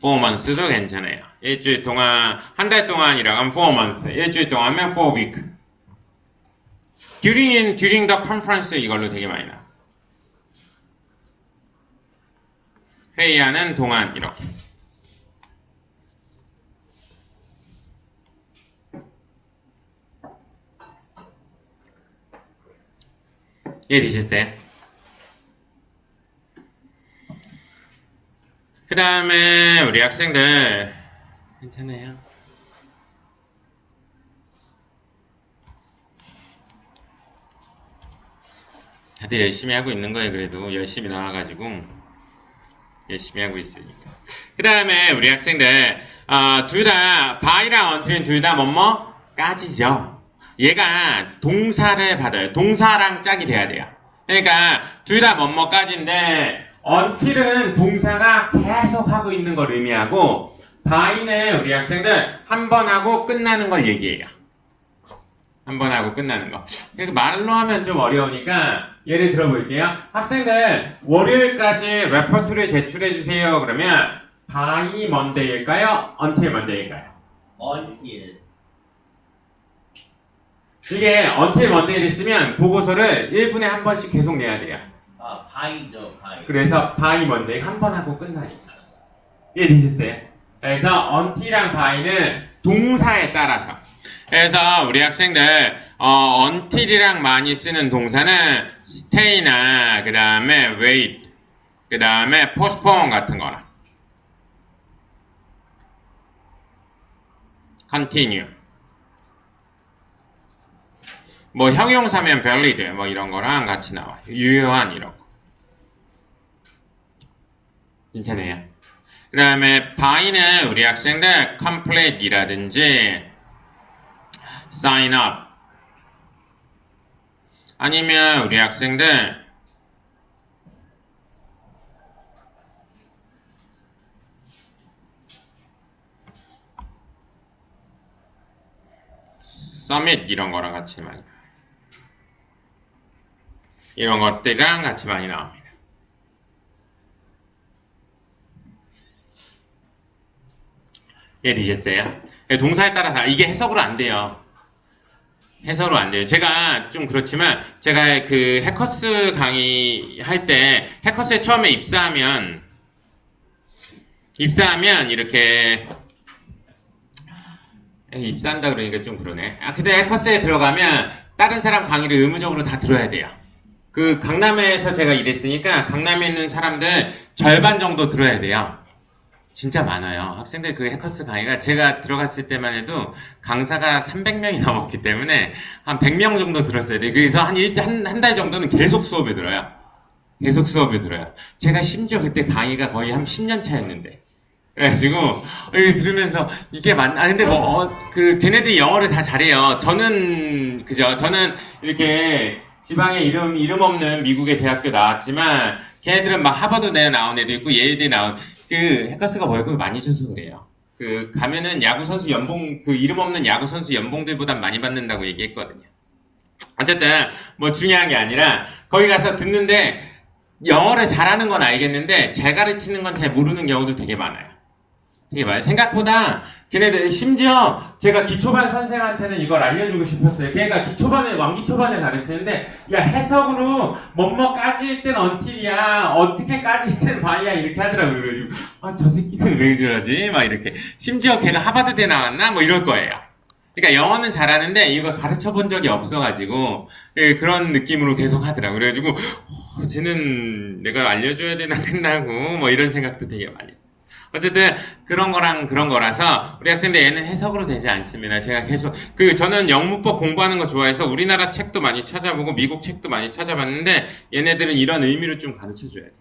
4 months도 괜찮아요. 일주일 동안, 한 달 동안이라고 하면 4 months, 일주일 동안 하면 4 week. during the conference 이걸로 되게 많이 나와요. 회의하는 동안 이렇게. 이해되셨어요? 그 다음에 우리 학생들 괜찮아요? 다들 열심히 하고 있는 거예요. 그래도 열심히 나와가지고 열심히 하고 있으니까. 그 다음에 우리 학생들 둘 다 by랑 until은 둘 다 뭐뭐까지죠. 얘가 동사를 받아요. 동사랑 짝이 돼야 돼요. 그러니까 둘 다 뭐뭐까지인데 until은 동사가 계속 하고 있는 걸 의미하고 by는 우리 학생들 한 번 하고 끝나는 걸 얘기해요. 한 번 하고 끝나는 거. 그래서 말로 하면 좀 어려우니까 예를 들어볼게요. 학생들 월요일까지 레포트를 제출해 주세요. 그러면 by monday일까요? until monday일까요? until. 이게 until monday를 쓰면 보고서를 1분에 한 번씩 계속 내야 돼요. by죠, by. 그래서 by monday 한 번 하고 끝나니까. 이해되셨어요? 그래서 until이랑 by는 동사에 따라서. 그래서 우리 학생들 until이랑 많이 쓰는 동사는 stay나 그 다음에 wait, 그 다음에 postpone 같은 거랑 continue, 뭐 형용사면 valid 뭐 이런 거랑 같이 나와요. 유효한 이런 거. 괜찮아요? 그 다음에 by는 우리 학생들 complete이라든지 sign up, 아니면 우리 학생들 submit 이런 거랑 같이 많이, 이런 것들이랑 같이 많이 나옵니다. 이해되셨어요? 동사에 따라서 이게 해석으로 안 돼요. 해석으로 안 돼요. 제가 좀 그렇지만 제가 그 해커스 강의 할 때 해커스에 처음에 입사하면 이렇게 입사한다 그러니까 좀 그러네. 근데 해커스에 들어가면 다른 사람 강의를 의무적으로 다 들어야 돼요. 그 강남에서 제가 일했으니까 강남에 있는 사람들 절반 정도 들어야 돼요. 진짜 많아요. 학생들 그 해커스 강의가 제가 들어갔을 때만 해도 강사가 300명이 넘었기 때문에 한 100명 정도 들었어야 돼요. 그래서 한 달 정도는 계속 수업에 들어요. 계속 수업에 들어요. 제가 심지어 그때 강의가 거의 한 10년 차였는데. 그래가지고, 이게 들으면서 이게 근데 걔네들이 영어를 다 잘해요. 저는 이렇게 지방에 이름 없는 미국의 대학교 나왔지만 걔네들은 막 하버드 나온 애도 있고 예일대 나온, 해커스가 월급을 많이 줘서 그래요. 가면은 야구선수 연봉, 이름 없는 야구선수 연봉들보다 많이 받는다고 얘기했거든요. 어쨌든, 뭐 중요한 게 아니라, 거기 가서 듣는데, 영어를 잘하는 건 알겠는데, 잘 가르치는 건 잘 모르는 경우도 되게 많아요. 되게 많이 생각보다 걔네들 심지어 제가 기초반 선생한테는 이걸 알려주고 싶었어요. 걔가 기초반에 왕기초반에 가르치는데 야 해석으로 뭐뭐 까질 땐 언틸이야 어떻게 까질 땐 바이야 이렇게 하더라고요. 그래가지고 아 저 새끼는 왜 저러지? 막 이렇게 심지어 걔가 하버드대 나왔나? 뭐 이럴 거예요. 그러니까 영어는 잘하는데 이걸 가르쳐 본 적이 없어가지고 예, 그런 느낌으로 계속 하더라고요. 그래가지고 쟤는 내가 알려줘야 되나 끝나고 뭐 이런 생각도 되게 많이 했어요. 어쨌든 그런 거랑 그런 거라서 우리 학생들 얘는 해석으로 되지 않습니다. 제가 계속 저는 영문법 공부하는 거 좋아해서 우리나라 책도 많이 찾아보고 미국 책도 많이 찾아봤는데 얘네들은 이런 의미로 좀 가르쳐 줘야 돼.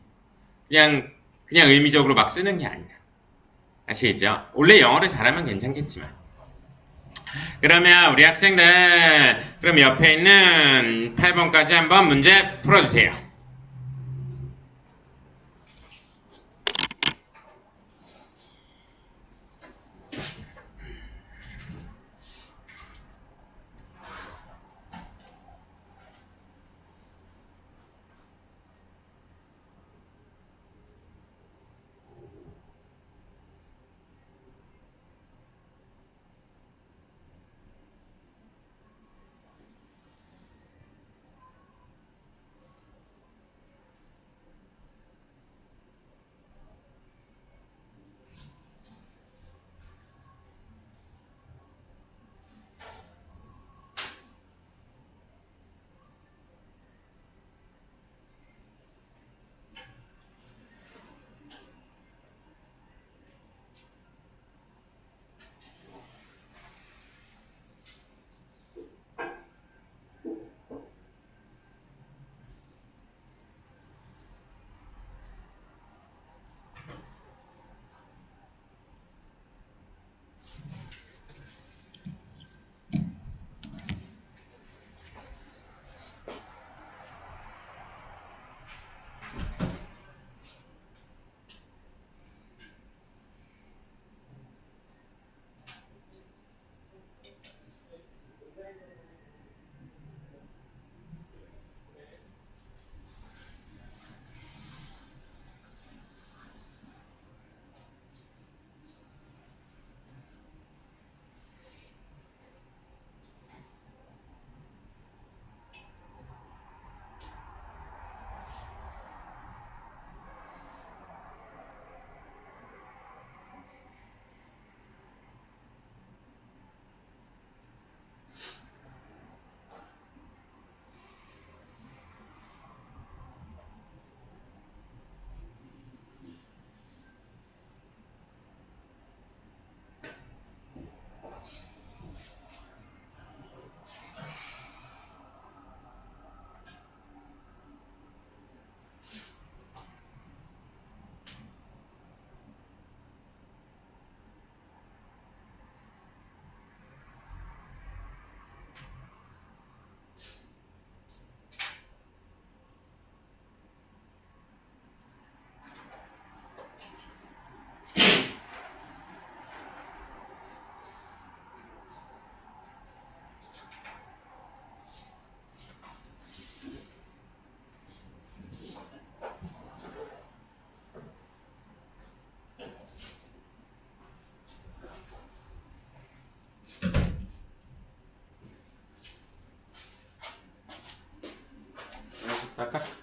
그냥 의미적으로 막 쓰는 게 아니라. 아시겠죠? 원래 영어를 잘하면 괜찮겠지만. 그러면 우리 학생들 그럼 옆에 있는 8번까지 한번 문제 풀어주세요.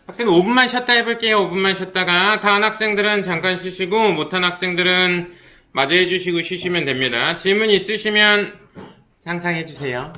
학생 5분만 쉬었다 해볼게요. 5분만 쉬었다가 다한 학생들은 잠깐 쉬시고 못한 학생들은 마저 해주시고 쉬시면 됩니다. 질문 있으시면 상상해주세요.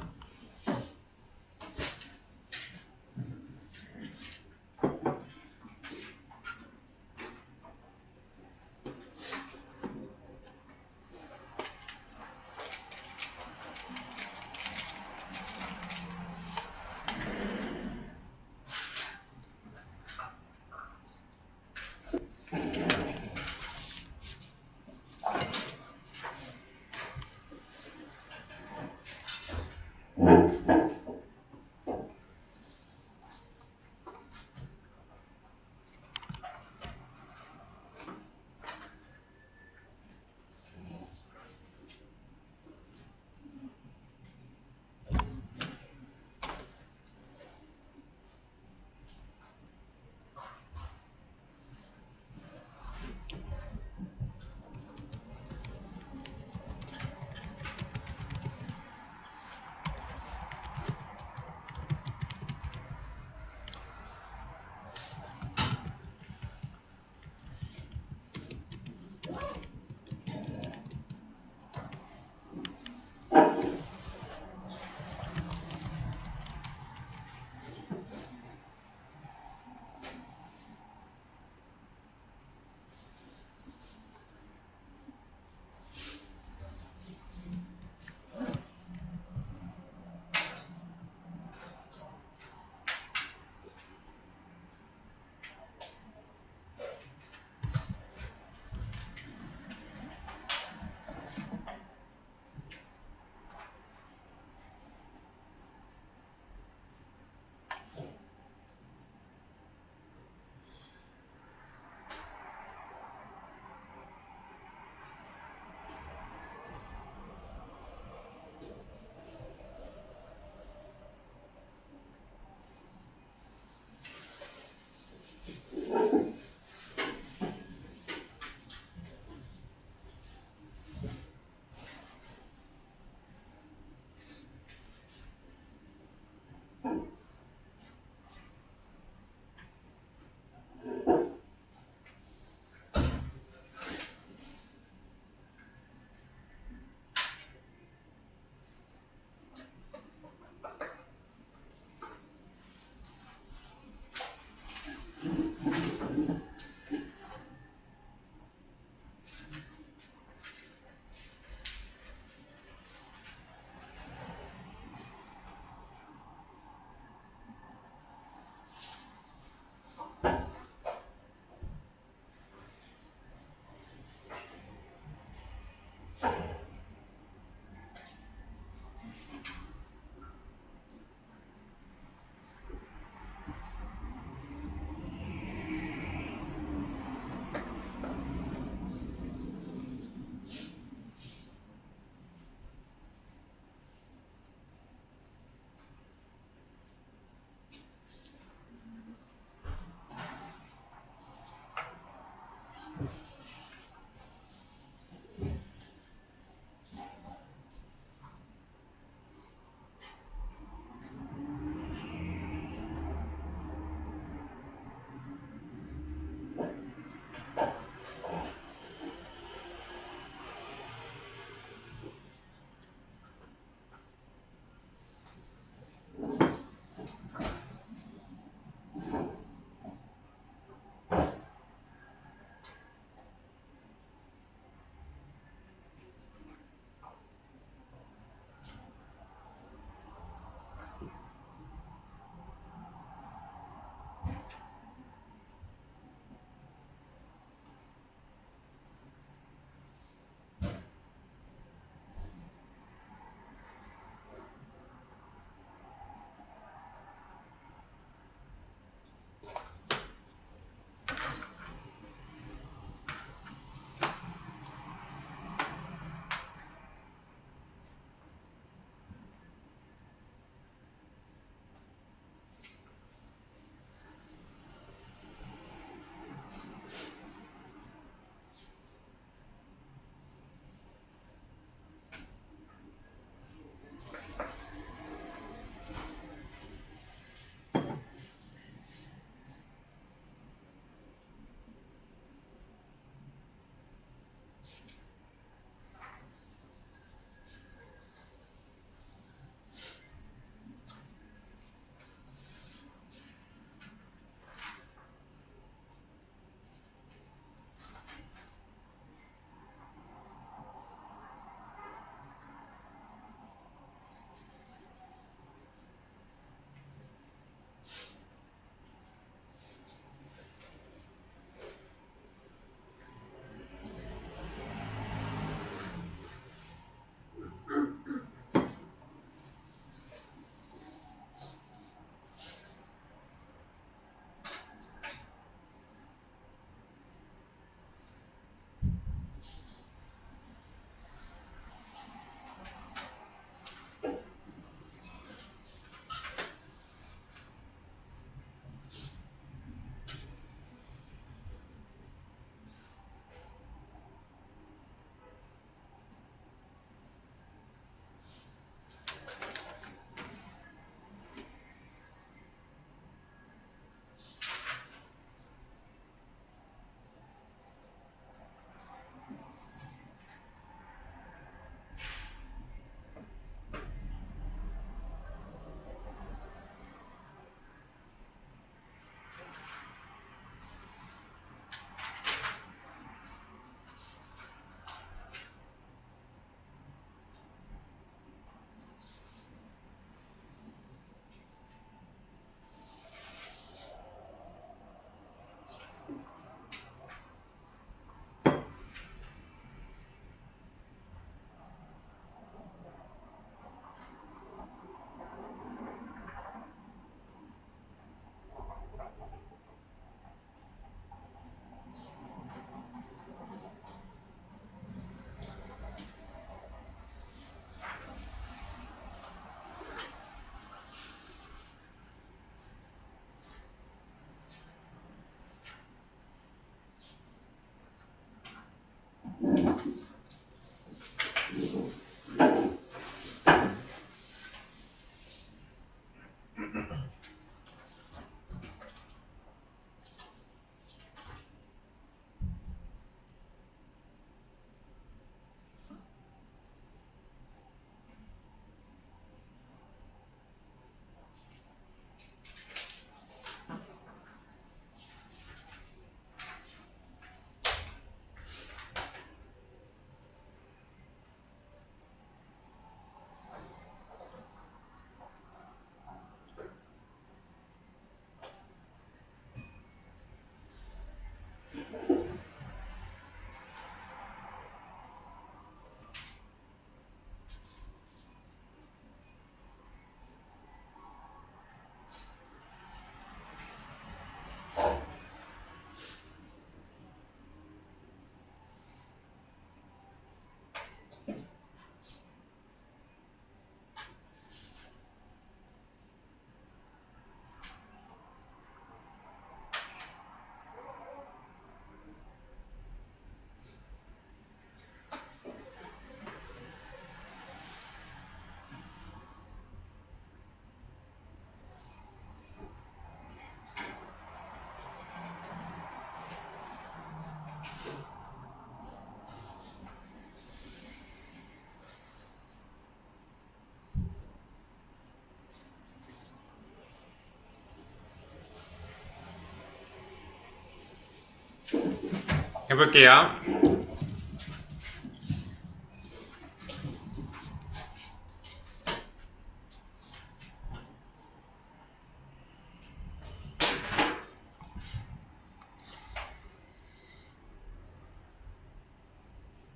해볼게요.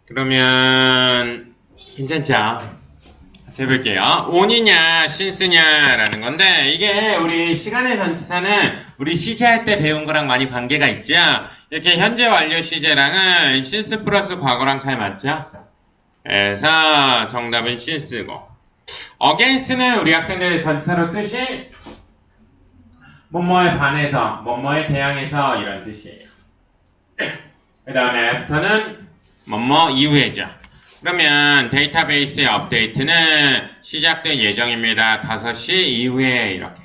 그러면 괜찮죠? 같이 해볼게요. on이냐 since냐라는 건데 이게 우리 시간의 전치사는 우리 시제할 때 배운 거랑 많이 관계가 있죠? 이렇게 현재 완료 시제랑은 since 플러스 과거랑 잘 맞죠? 그래서 정답은 since고 against는 우리 학생들 전치사로 뜻이 뭐뭐에 반해서 뭐뭐에 대항해서 이런 뜻이에요. 그 다음에 after는 뭐뭐 이후에죠. 그러면 데이터베이스의 업데이트는 시작될 예정입니다. 5시 이후에 이렇게.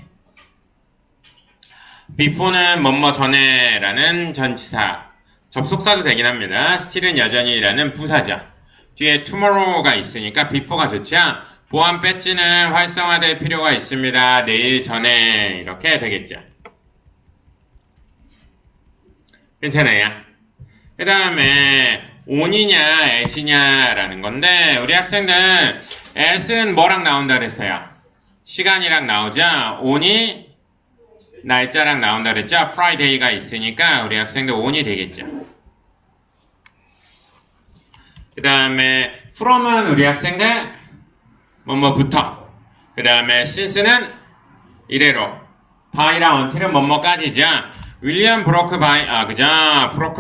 before는 뭐뭐 전에 라는 전치사. 접속사도 되긴 합니다. still은 여전히 라는 부사죠. 뒤에 tomorrow가 있으니까 before가 좋죠. 보안 배지는 활성화될 필요가 있습니다. 내일 전에 이렇게 되겠죠. 괜찮아요. 그 다음에 on이냐 at이냐라는 건데 우리 학생들 at은 뭐랑 나온다 그랬어요? 시간이랑 나오죠. on이 날짜랑 나온다 그랬죠. friday가 있으니까 우리 학생들 on이 되겠죠. 그 다음에 from은 우리 학생들 뭐뭐부터. 그 다음에 since는 이래로. by랑 until은 뭐뭐까지죠. 윌리엄 브로크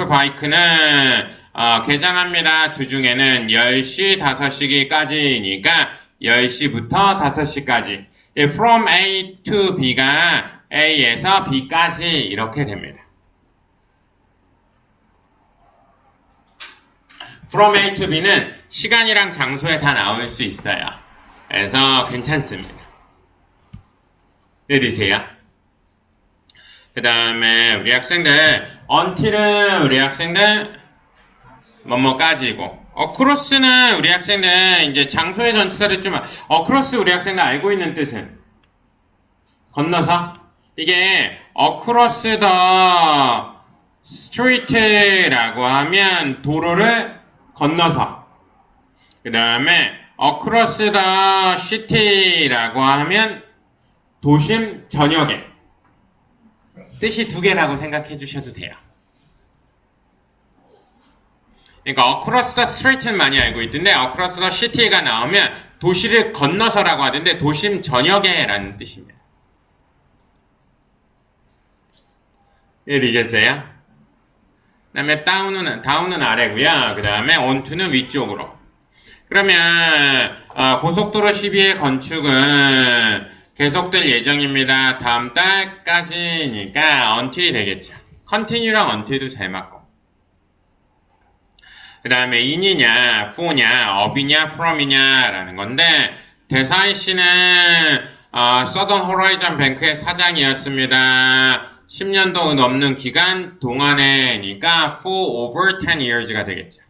바이크는 개장합니다. 주중에는 10시, 5시까지니까 10시부터 5시까지. From A to B가 A에서 B까지 이렇게 됩니다. From A to B는 시간이랑 장소에 다 나올 수 있어요. 그래서 괜찮습니다. 내리세요. 그 다음에 우리 학생들 until은 우리 학생들 뭐뭐까지고 across는 우리 학생들 이제 장소의 전치사를 좀 across 우리 학생들 알고 있는 뜻은 건너서 이게 across the street라고 하면 도로를 건너서 그 다음에 across the city라고 하면 도심 전역에 뜻이 두 개라고 생각해 주셔도 돼요. 그러니까 across the street는 많이 알고 있던데 across the city가 나오면 도시를 건너서라고 하던데 도심 전역에 라는 뜻입니다. 이해되셨어요? 그 다음에 down은 아래고요. 그 다음에 onto는 위쪽으로. 그러면 고속도로 12의 건축은 계속될 예정입니다. 다음 달까지니까 until이 되겠죠. continue랑 until도 잘 맞고. 그 다음에 in이냐, for냐, of이냐, from이냐 라는 건데 대사이 씨는 Southern Horizon Bank의 사장이었습니다. 10년도 넘는 기간 동안에니까 for over 10 years가 되겠죠.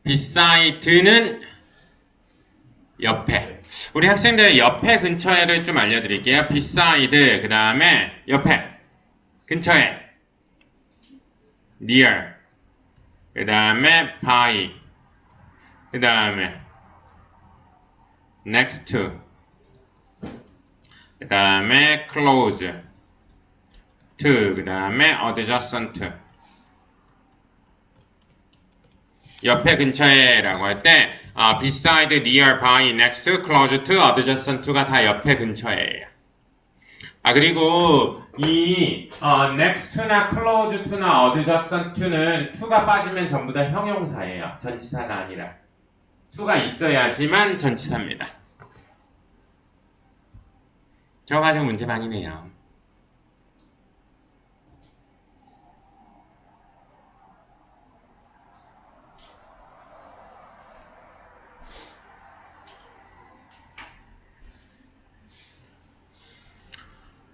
beside는 옆에. 우리 학생들 옆에 근처에를 좀 알려드릴게요. beside 그 다음에 옆에 근처에 near 그 다음에 by 그 다음에 next to 그 다음에 close to 그 다음에 adjacent to 옆에 근처에 라고 할 때 beside, near, by, next to, close to, adjacent to가 다 옆에 근처에요. 그리고 이 next to나 close to나 adjacent to는 to가 빠지면 전부 다 형용사예요. 전치사가 아니라. to가 있어야지만 전치사입니다. 저거 가지고 문제 많이 내요.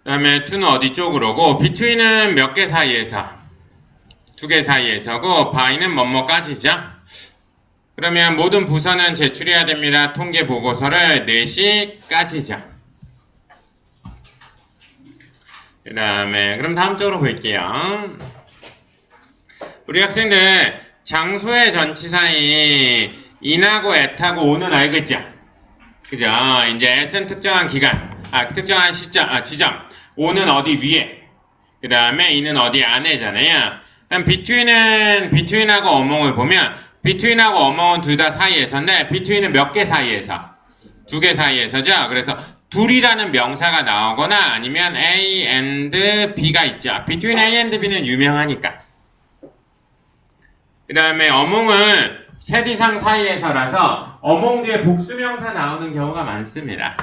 그 다음에 to는 어디 쪽으로고 between은 몇 개 사이에서 두 개 사이에서고 by는 뭐뭐까지죠. 그러면 모든 부서는 제출해야 됩니다. 통계 보고서를 4시까지죠. 그 다음에 그럼 다음 쪽으로 볼게요. 우리 학생들 장소의 전치사인 in하고 at하고 o는 알고 있죠? 그죠? 이제 at은 특정한 기간, 특정한 시점, 지점. o는 어디 위에. 그 다음에 in은 어디 안에잖아요. 그럼 between하고 among을 보면 between하고 among은 둘 다 사이에서인데 between은 몇 개 사이에서? 두 개 사이에서죠. 그래서 둘이라는 명사가 나오거나 아니면 A and B가 있죠. between A and B는 유명하니까. 그 다음에 among은 셋 이상 사이에서라서 among 뒤에 복수명사 나오는 경우가 많습니다.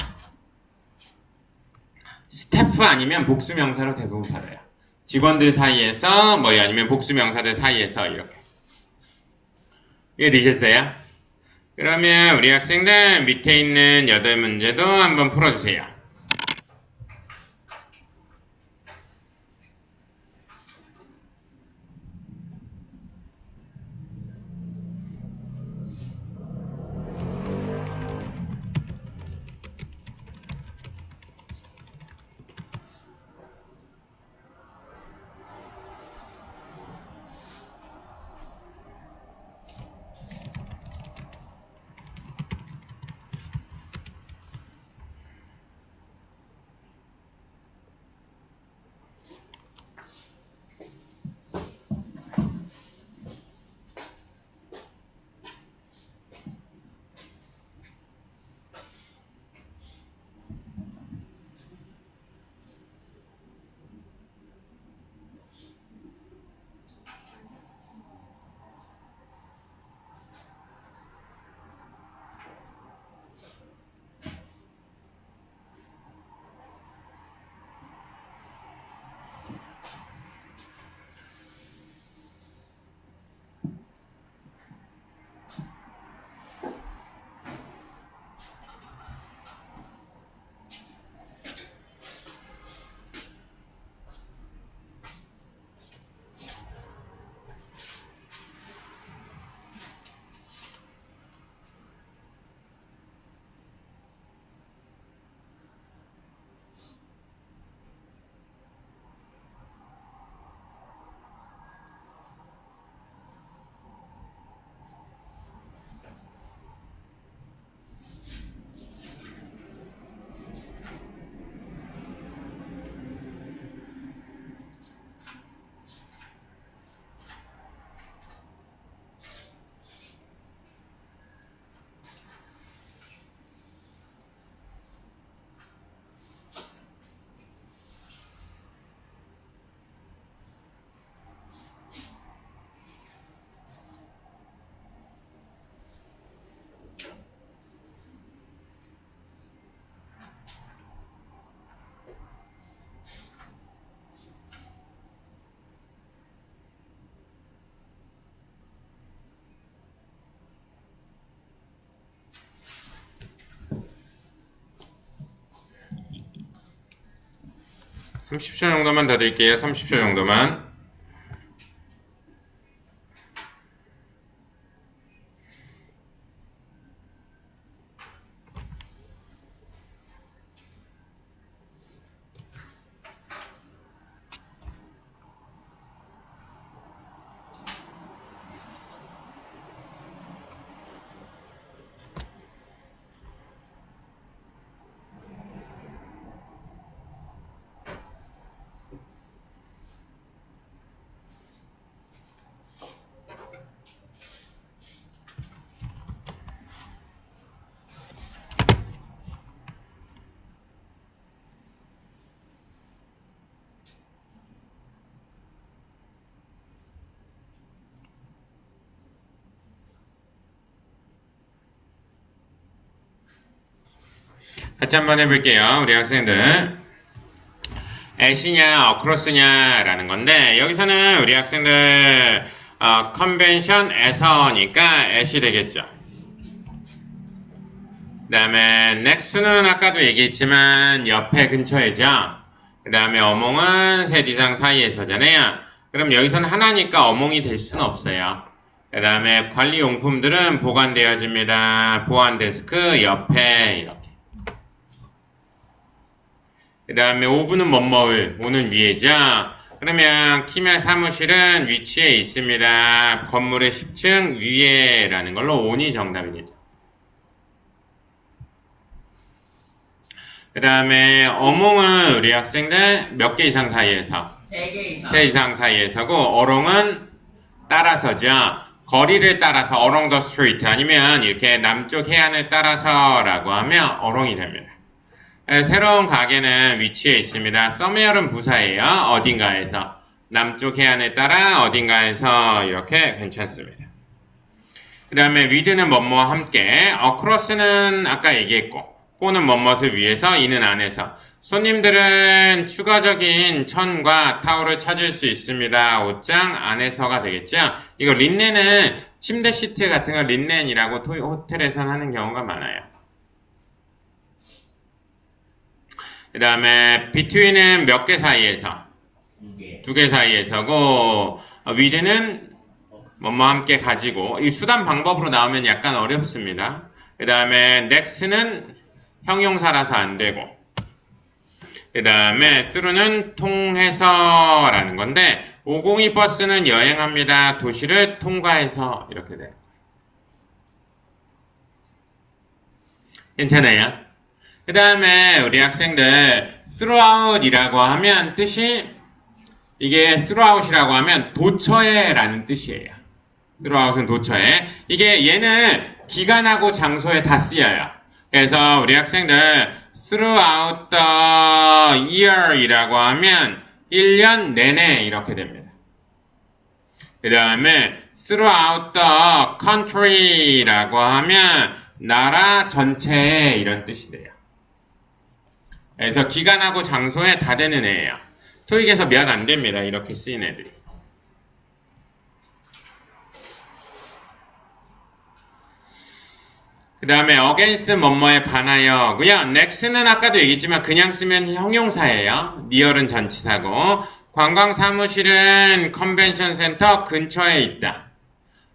스태프 아니면 복수명사로 대부분 받아요. 직원들 사이에서 아니면 복수명사들 사이에서 이렇게. 이해되셨어요? 그러면 우리 학생들 밑에 있는 8문제도 한번 풀어주세요. (30초) 정도만 더 드릴게요. 30초 정도만. 같이 한번 해볼게요. 우리 학생들. at이냐, across냐 라는 건데 여기서는 우리 학생들 convention에서니까 at이 되겠죠. 그 다음에 next는 아까도 얘기했지만 옆에 근처에죠. 그 다음에 among은 셋 이상 사이에서잖아요. 그럼 여기서는 하나니까 among이 될 수는 없어요. 그 다음에 관리용품들은 보관되어집니다. 보안 데스크 옆에 이렇게. 그 다음에 오브는 뭐뭐을, 오는 위에죠. 그러면 키멜 사무실은 위치에 있습니다. 건물의 10층 위에라는 걸로 on이 정답이 되죠. 그 다음에 어몽은 우리 학생들 몇 개 이상 사이에서? 3개 이상. 3 이상 사이에서고 어롱은 따라서죠. 거리를 따라서 along the street 아니면 이렇게 남쪽 해안을 따라서라고 하면 어롱이 됩니다. 새로운 가게는 위치에 있습니다. somewhere은 부사예요. 어딘가에서. 남쪽 해안에 따라 어딘가에서 이렇게 괜찮습니다. 그 다음에 with는 뭐뭐와 함께, across는 아까 얘기했고, for는 뭐뭇을 위해서, 이는 안에서. 손님들은 추가적인 천과 타올을 찾을 수 있습니다. 옷장 안에서가 되겠죠. 이거 린넨은 침대 시트 같은 거 린넨이라고 호텔에선 하는 경우가 많아요. 그 다음에 between은 몇 개 사이에서? 2개. 2개 사이에서고 with는 뭐뭐 함께 가지고 이 수단 방법으로 나오면 약간 어렵습니다. 그 다음에 next는 형용사라서 안 되고 그 다음에 through는 통해서 라는 건데 502 버스는 여행합니다. 도시를 통과해서 이렇게 돼요. 괜찮아요? 그 다음에 우리 학생들 throughout 이라고 하면 뜻이 이게 throughout이라고 하면 도처에 라는 뜻이에요. throughout은 도처에. 이게 얘는 기간하고 장소에 다 쓰여요. 그래서 우리 학생들 throughout the year 이라고 하면 1년 내내 이렇게 됩니다. 그 다음에 throughout the country 라고 하면 나라 전체에 이런 뜻이 돼요. 그래서 기간하고 장소에 다 되는 애예요. 토익에서 몇 안 됩니다. 이렇게 쓰인 애들이. 그 다음에 against 뭐뭐에 반하여고요. next는 아까도 얘기했지만 그냥 쓰면 형용사예요. near은 전치사고 관광 사무실은 컨벤션 센터 근처에 있다.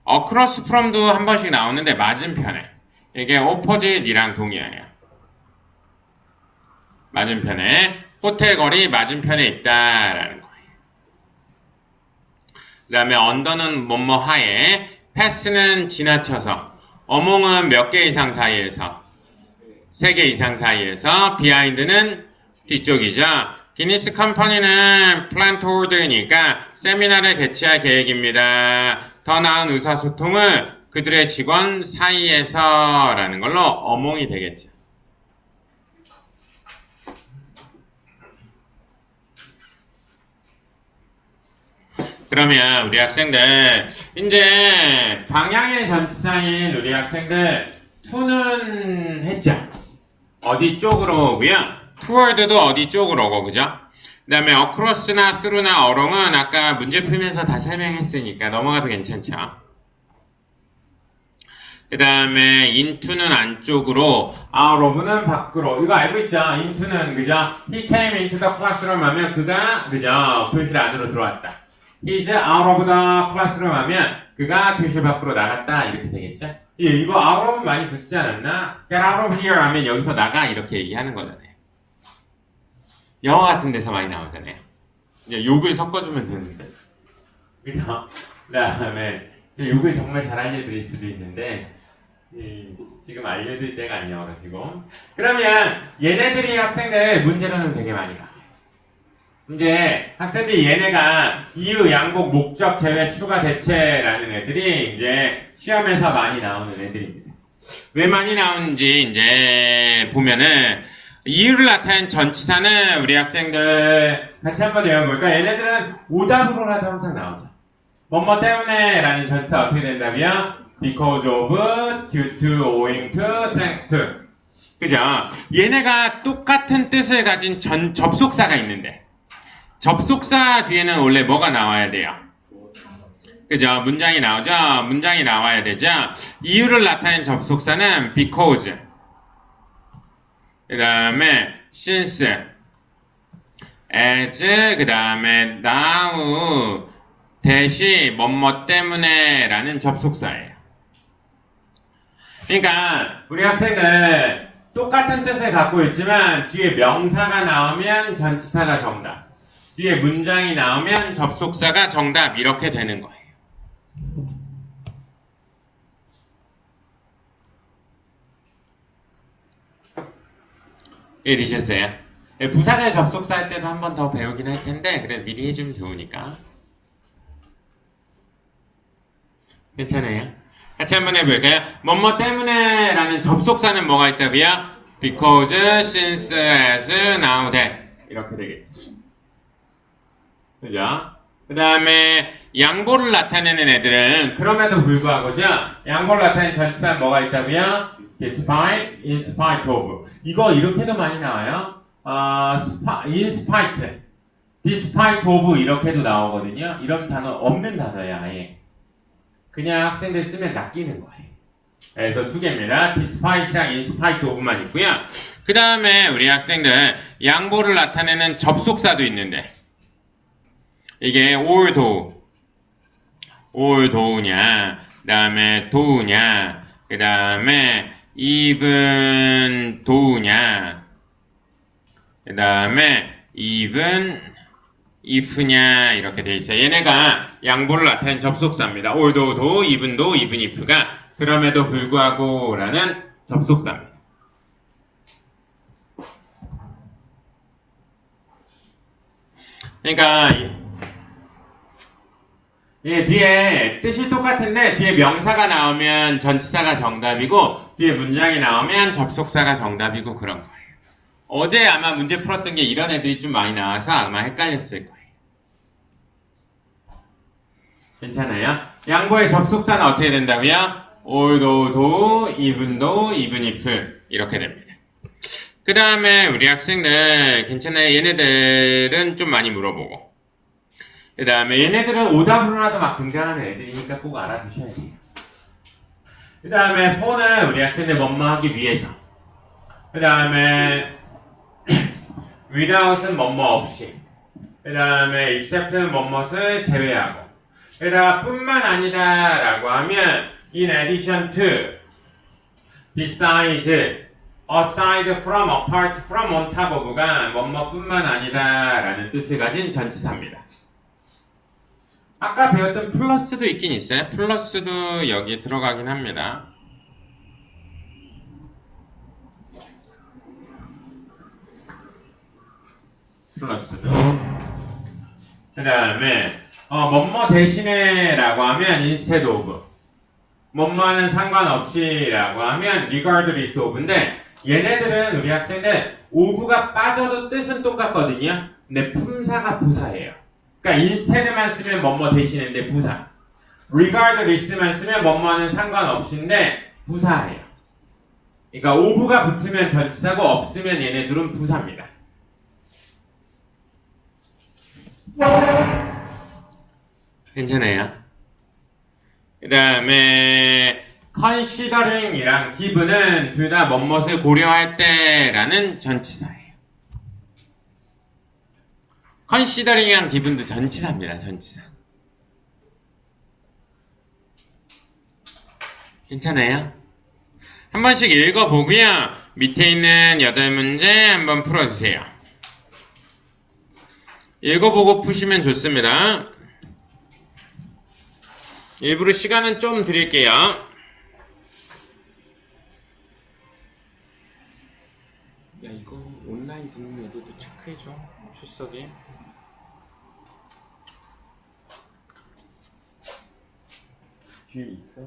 across from도 한 번씩 나오는데 맞은편에. 이게 opposite이랑 동의어예요. 맞은편에 호텔 거리 맞은편에 있다라는 거예요. 그 다음에 언더는 뭐뭐 하에 패스는 지나쳐서 어몽은 몇 개 이상 사이에서 3개 이상 사이에서 비하인드는 뒤쪽이죠. 기니스 컴퍼니는 플랜트 홀드니까 세미나를 개최할 계획입니다. 더 나은 의사소통을 그들의 직원 사이에서 라는 걸로 어몽이 되겠죠. 그러면 우리 학생들 이제 방향의 전치사인 우리 학생들 to는 했죠. 어디 쪽으로 오고요. toward도 어디 쪽으로 오고 그죠? 그 다음에 across나 through나 along은 아까 문제 풀면서 다 설명했으니까 넘어가도 괜찮죠. 그 다음에 into는 안쪽으로 out of는 밖으로 이거 알고 있죠? into는 그죠? he came into the classroom 하면 그가 그죠? 교실 안으로 들어왔다. He's out of the classroom 하면 그가 교실 밖으로 나갔다 이렇게 되겠죠? 예, 이거 out of 많이 듣지 않았나? Get out of here 하면 여기서 나가 이렇게 얘기하는 거잖아요. 영어 같은 데서 많이 나오잖아요. 이제 욕을 섞어주면 되는데 그죠? 그 다음에 욕을 정말 잘하는 애들일 수도 있는데 지금 알려드릴 때가 아니어가지고 그러면 얘네들이 학생들 문제로는 되게 많이 가. 이제 학생들이 얘네가 이유, 양복, 목적, 제외, 추가, 대체라는 애들이 이제 시험에서 많이 나오는 애들입니다. 왜 많이 나오는지 이제 보면은 이유를 나타낸 전치사는 우리 학생들 같이 한번 외워볼까? 얘네들은 오답으로라도 항상 나오죠. 뭐뭐 때문에 라는 전치사 어떻게 된다고요? Because of, due to, owing to, thanks to. 그죠? 얘네가 똑같은 뜻을 가진 접속사가 있는데 접속사 뒤에는 원래 뭐가 나와야 돼요? 그죠? 문장이 나오죠? 문장이 나와야 되죠? 이유를 나타낸 접속사는 because 그 다음에 since as 그 다음에 now 대시 뭐뭐 때문에 라는 접속사예요. 그러니까 우리 학생들 똑같은 뜻을 갖고 있지만 뒤에 명사가 나오면 전치사가 정답, 뒤에 문장이 나오면 접속사가 정답 이렇게 되는 거예요. 이해되셨어요? 부사절 접속사 할 때도 한 번 더 배우긴 할 텐데 그래도 미리 해주면 좋으니까. 괜찮아요? 같이 한번 해볼까요? 뭐뭐 때문에 라는 접속사는 뭐가 있다고요? Because, since, as, now, that 이렇게 되겠죠. 그죠? 그 다음에 양보를 나타내는 애들은 그럼에도 불구하고죠. 양보를 나타내는 전치사는 뭐가 있다고요? Despite, in spite of. 이거 이렇게도 많이 나와요. in spite, despite of 이렇게도 나오거든요. 이런 단어 없는 단어예요, 아예. 그냥 학생들 쓰면 낚이는 거예요. 그래서 두 개입니다. despite랑 in spite of만 있고요. 그 다음에 우리 학생들 양보를 나타내는 접속사도 있는데 이게 올도우냐, 그 다음에 도우냐, 그 다음에 even 도우냐, 그 다음에 even if냐 이렇게 돼 있어요. 얘네가 양보를 나타낸 접속사입니다. although, do, even though, even if가 그럼에도 불구하고 라는 접속사입니다. 그러니까 예, 뒤에 뜻이 똑같은데 뒤에 명사가 나오면 전치사가 정답이고 뒤에 문장이 나오면 접속사가 정답이고 그런 거예요. 어제 아마 문제 풀었던 게 이런 애들이 좀 많이 나와서 아마 헷갈렸을 거예요. 괜찮아요? 양보의 접속사는 어떻게 된다고요? although, do, even though, even if 이렇게 됩니다. 그 다음에 우리 학생들 괜찮아요? 얘네들은 좀 많이 물어보고 그 다음에 얘네들은 오답으로라도 막 등장하는 애들이니까 꼭 알아두셔야 돼요. 그 다음에 for는 우리 학생들 뭐뭐 하기 위해서 그 다음에 without은 뭐뭐 없이 그 다음에 except는 뭐뭐를 제외하고 게다가 뿐만 아니다 라고 하면 in addition to, besides, aside from, apart from, on top of가 뭐뭐 뿐만 아니다 라는 뜻을 가진 전치사입니다. 아까 배웠던 플러스도 있긴 있어요. 플러스도 여기에 들어가긴 합니다. 플러스도. 그 다음에 뭐뭐 대신에 라고 하면 instead of, 뭐뭐는 상관없이 라고 하면 regardless of인데 얘네들은 우리 학생들 of가 빠져도 뜻은 똑같거든요. 근데 품사가 부사예요. 그러니까 instead만 쓰면 뭐뭐 대신인데 부사, regardless만 쓰면 뭐뭐는 상관없이인데 부사예요. 그러니까 of가 붙으면 전치사고 없으면 얘네 둘은 부사입니다. 괜찮아요? 그 다음에 considering이랑 give는 둘 다 뭐뭇을 고려할 때라는 전치사예요. considering이랑 give도 전치사입니다. 전치사. 괜찮아요? 한 번씩 읽어보고요. 밑에 있는 8문제 한번 풀어주세요. 읽어보고 푸시면 좋습니다. 일부러 시간은 좀 드릴게요. 야, 이거 온라인 듣는 애들도 체크해줘. 출석에. 뒤에 있어?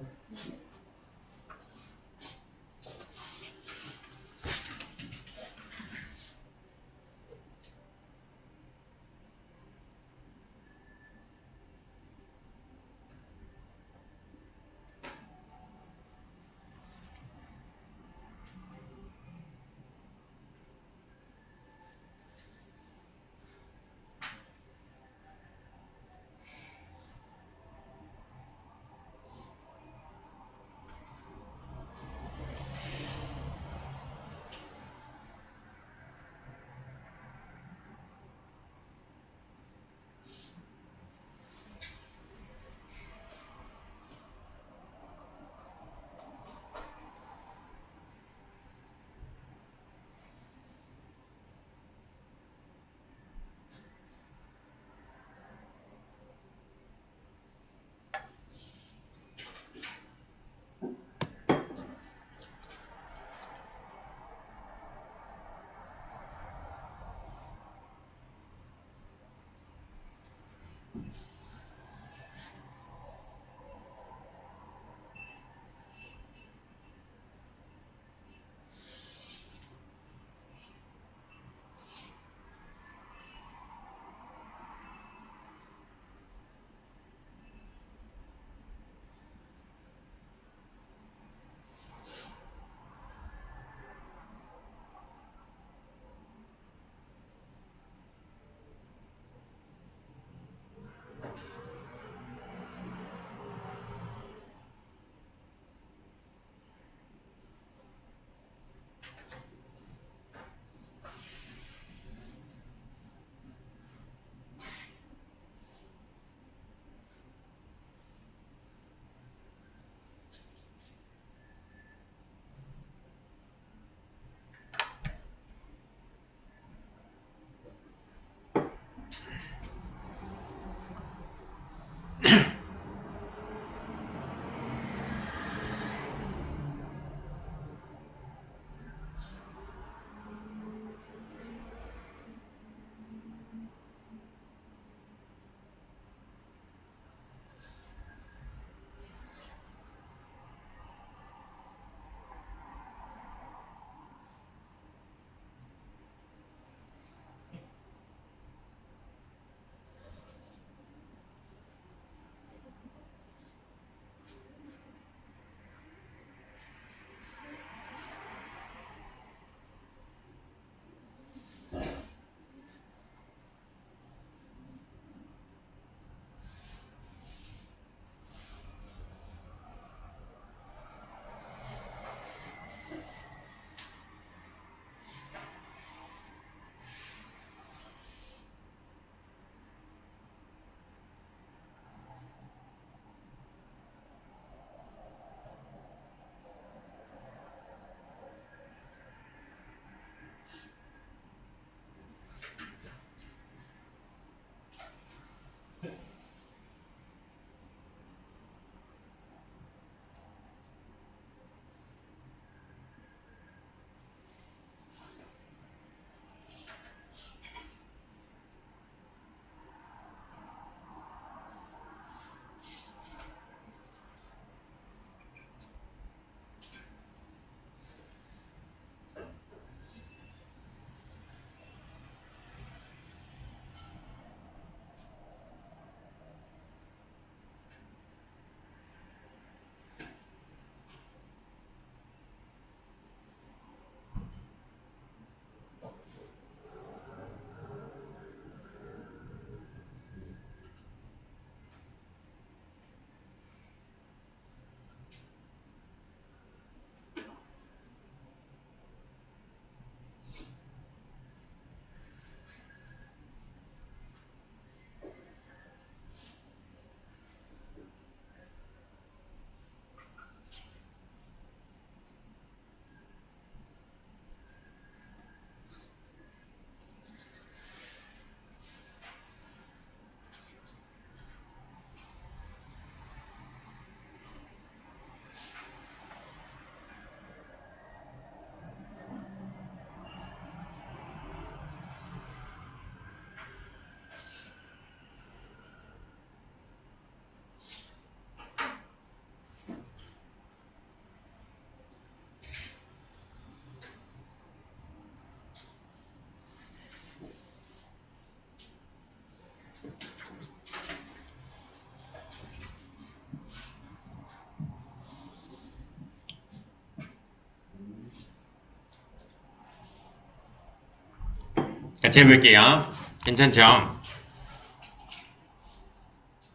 같이 해볼게요. 괜찮죠?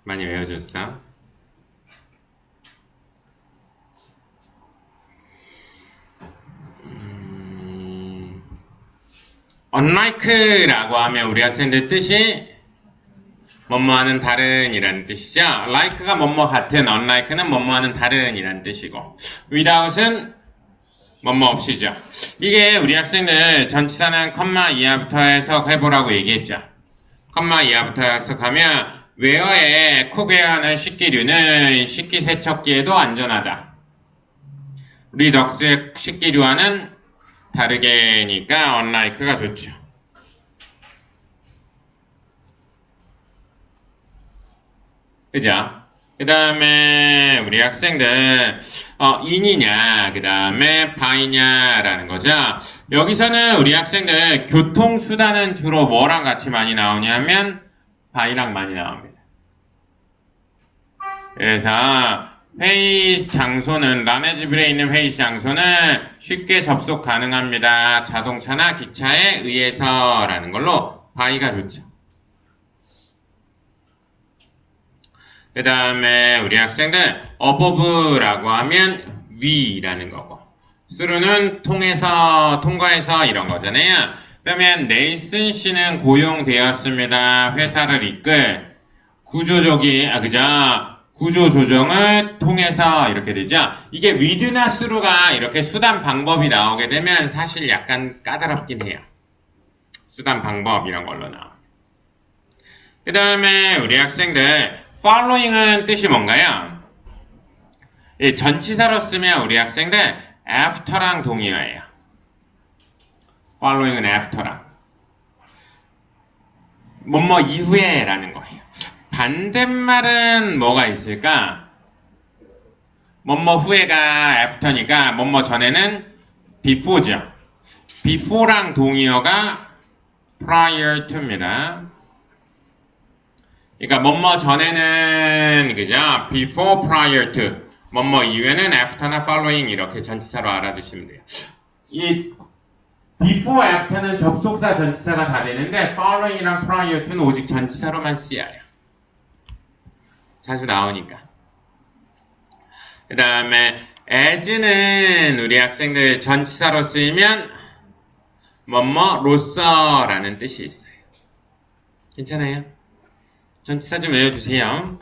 많이 외워줬어? unlike라고 하면 우리 학생들 뜻이 뭐뭐하는 다른이라는 뜻이죠. like가 뭐뭐 같은, unlike는 뭐뭐하는 다른이라는 뜻이고, without은 뭐뭐 없이죠. 이게 우리 학생들 전치사는 컴마 이하부터 해석해보라고 얘기했죠. 컴마 이하부터 해석하면 웨어에 쿡웨어는 식기류는 식기세척기에도 안전하다. 리덕스의 식기류와는 다르게니까 unlike가 좋죠. 그죠? 그 다음에 우리 학생들 in이냐 그 다음에 by냐라는 거죠. 여기서는 우리 학생들 교통수단은 주로 뭐랑 같이 많이 나오냐면 by랑 많이 나옵니다. 그래서 회의 장소는 남의 집에 있는 회의 장소는 쉽게 접속 가능합니다. 자동차나 기차에 의해서라는 걸로 by가 좋죠. 그 다음에 우리 학생들 above라고 하면 위라는 거고, through는 통과해서 이런 거잖아요. 그러면 네이슨 씨는 고용되었습니다. 회사를 이끌 구조조정을 통해서 이렇게 되죠. 이게 with나 through가 이렇게 수단 방법이 나오게 되면 사실 약간 까다롭긴 해요. 수단 방법 이런 걸로 나와. 그 다음에 우리 학생들 following은 뜻이 뭔가요? 전치사로 쓰면 우리 학생들 after랑 동의어예요. following은 after랑 뭐뭐 이후에 라는 거예요. 반대말은 뭐가 있을까? 뭐뭐 후에가 after니까 뭐뭐 전에는 before죠. before랑 동의어가 prior to입니다. 그러니까 뭐뭐 전에는 그죠? before, prior to. 뭐뭐 이후에는 after나 following 이렇게 전치사로 알아두시면 돼요. 이 before, after는 접속사 전치사가 다 되는데 following이랑 prior to는 오직 전치사로만 쓰여요. 자주 나오니까. 그 다음에 as는 우리 학생들 전치사로 쓰이면 뭐뭐로서라는 뜻이 있어요. 괜찮아요? 전치사 좀 외워주세요.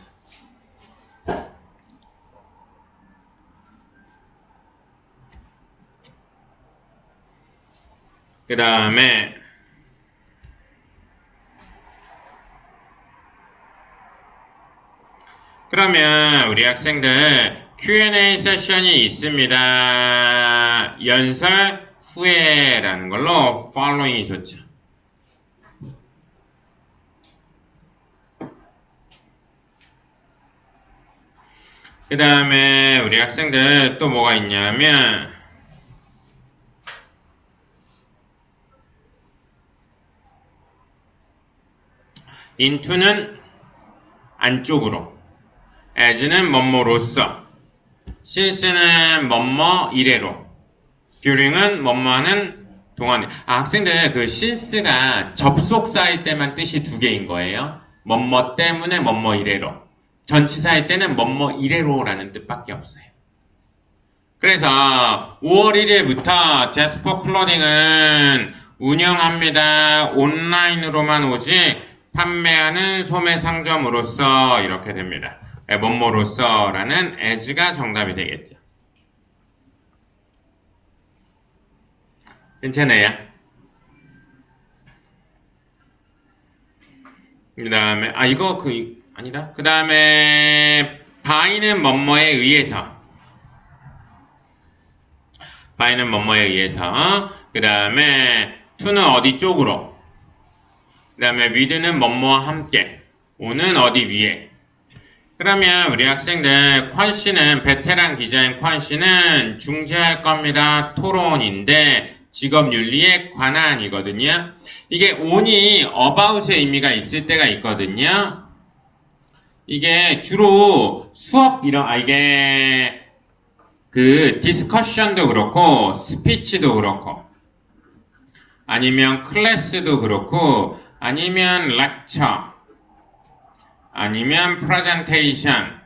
그 다음에 그러면 우리 학생들 Q&A 세션이 있습니다. 연설 후에라는 걸로 following이 좋죠. 그 다음에 우리 학생들 또 뭐가 있냐면 into는 안쪽으로, as는 뭐뭐로서, since는 뭐뭐 이래로, during은 뭐뭐하는 동안에. 학생들 그 since가 접속사일 때만 뜻이 두 개인 거예요. 뭐뭐 때문에 뭐뭐 이래로. 전치사일 때는 뭐뭐 이래로라는 뜻밖에 없어요. 그래서 5월 1일부터 제스퍼 클로딩은 운영합니다. 온라인으로만 오직 판매하는 소매 상점으로서 이렇게 됩니다. 뭐뭐로서라는 as가 정답이 되겠죠. 괜찮아요? 그 다음에 이거 아니다. 그 다음에 by는 뭐뭐에 의해서, by는 뭐뭐에 의해서, 그 다음에 to는 어디 쪽으로, 그 다음에 with는 뭐뭐와 함께, o는 어디 위에. 그러면 우리 학생들 콴씨는 베테랑 기자인 콴씨는 중재할 겁니다. 토론인데 직업윤리에 관한이거든요. 이게 on이 about의 의미가 있을 때가 있거든요. 이게 주로 수업 이게 그 디스커션도 그렇고 스피치도 그렇고 아니면 클래스도 그렇고, 아니면 lecture, 아니면 presentation,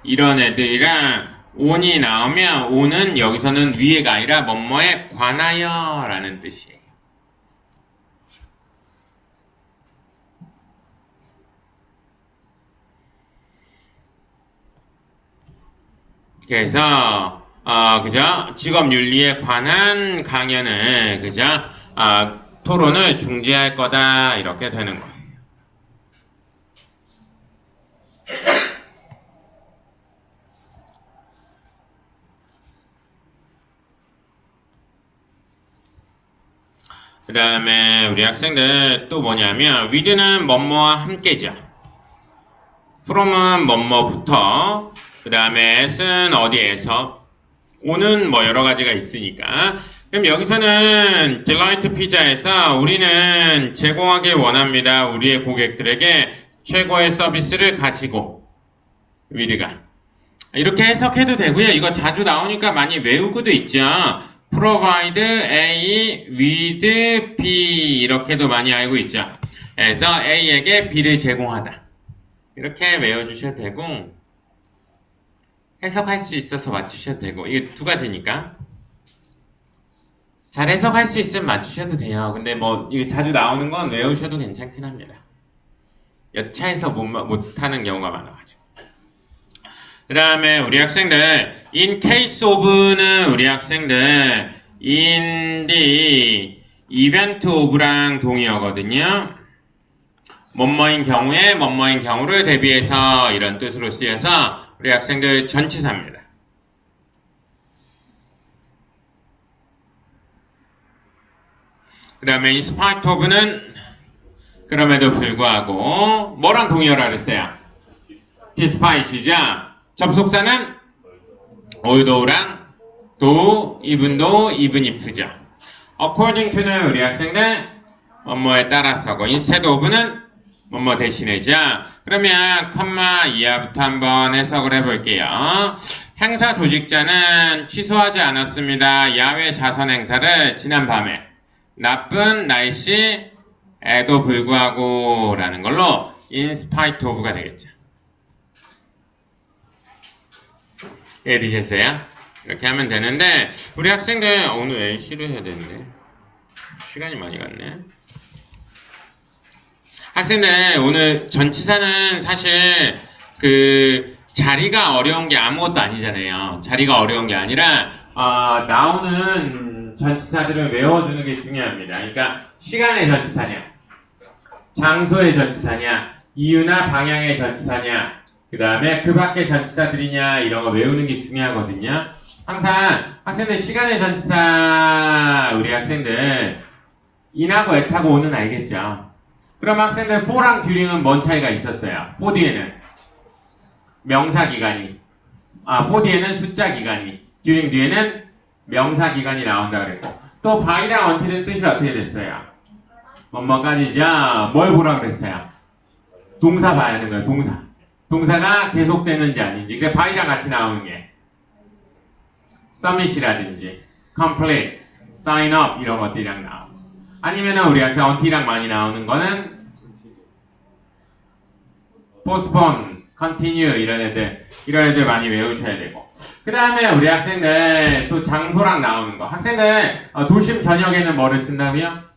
이런 애들이랑 on이 나오면 on은 여기서는 위에가 아니라 뭐뭐에 관하여 라는 뜻이에요. 그래서 그죠? 직업 윤리에 관한 강연을 그죠? 토론을 중지할 거다 이렇게 되는 거예요. 그 다음에 우리 학생들 또 뭐냐면 with는 뭐뭐와 함께죠. from은 뭐뭐부터, 그 다음에 at은 어디에서, on은 뭐 여러 가지가 있으니까. 그럼 여기서는 딜라이트 피자에서 우리는 제공하길 원합니다. 우리의 고객들에게 최고의 서비스를 가지고 with가 이렇게 해석해도 되고요. 이거 자주 나오니까 많이 외우고도 있죠. provide A with B 이렇게도 많이 알고 있죠. 그래서 A에게 B를 제공하다. 이렇게 외워주셔도 되고 해석할 수 있어서 맞추셔도 되고 이게 두 가지니까 잘 해석할 수 있으면 맞추셔도 돼요. 근데 뭐 이게 자주 나오는 건 외우셔도 괜찮긴 합니다. 여차해서 못하는 경우가 많아가지고. 그 다음에 우리 학생들 in case of는 우리 학생들 in the event of랑 동의어거든요. 뭐뭐인 경우에 뭐뭐인 경우를 대비해서 이런 뜻으로 쓰여서 우리 학생들 전치사입니다. 그 다음에 in spite of는 그럼에도 불구하고 뭐랑 동의어라 그랬어요? despite이죠. 접속사는 although랑 though, even though, even if죠. according to는 우리 학생들 뭐뭐에 따라서고 instead of는 뭐뭐 대신에죠. 그러면 컴마 이하부터 한번 해석을 해볼게요. 행사 조직자는 취소하지 않았습니다. 야외 자선 행사를 지난 밤에 나쁜 날씨에도 불구하고 라는 걸로 in spite of가 되겠죠. 이해되셨어요? 이렇게 하면 되는데 우리 학생들 오늘 LC를 해야 되는데 시간이 많이 갔네. 학생들 오늘 전치사는 사실 그 자리가 어려운 게 아무것도 아니잖아요. 자리가 어려운 게 아니라 나오는 전치사들을 외워주는 게 중요합니다. 그러니까 시간의 전치사냐, 장소의 전치사냐, 이유나 방향의 전치사냐, 그 다음에 그 밖의 전치사들이냐 이런 거 외우는 게 중요하거든요. 항상 학생들 시간의 전치사 우리 학생들 in하고 at하고 on은 알겠죠. 그럼 학생들 for랑 during은 뭔 차이가 있었어요? for 뒤에는 명사 기간이 for 뒤에는 숫자 기간이 during 뒤에는 명사 기간이 나온다 그랬고 또 by랑 until은 뜻이 어떻게 됐어요? 뭐뭐까지죠? 뭘 보라 그랬어요? 동사 봐야 하는 거예요. 동사가 계속되는지 아닌지. 그게 by랑 같이 나오는 게 submit이라든지 complete, sign up 이런 것들이랑 나오고 아니면은 우리 학생 until이랑 많이 나오는 거는 postpone, continue 이런 애들 많이 외우셔야 되고 그 다음에 우리 학생들 또 장소랑 나오는 거 학생들 도심 전역에는 뭐를 쓴다고요?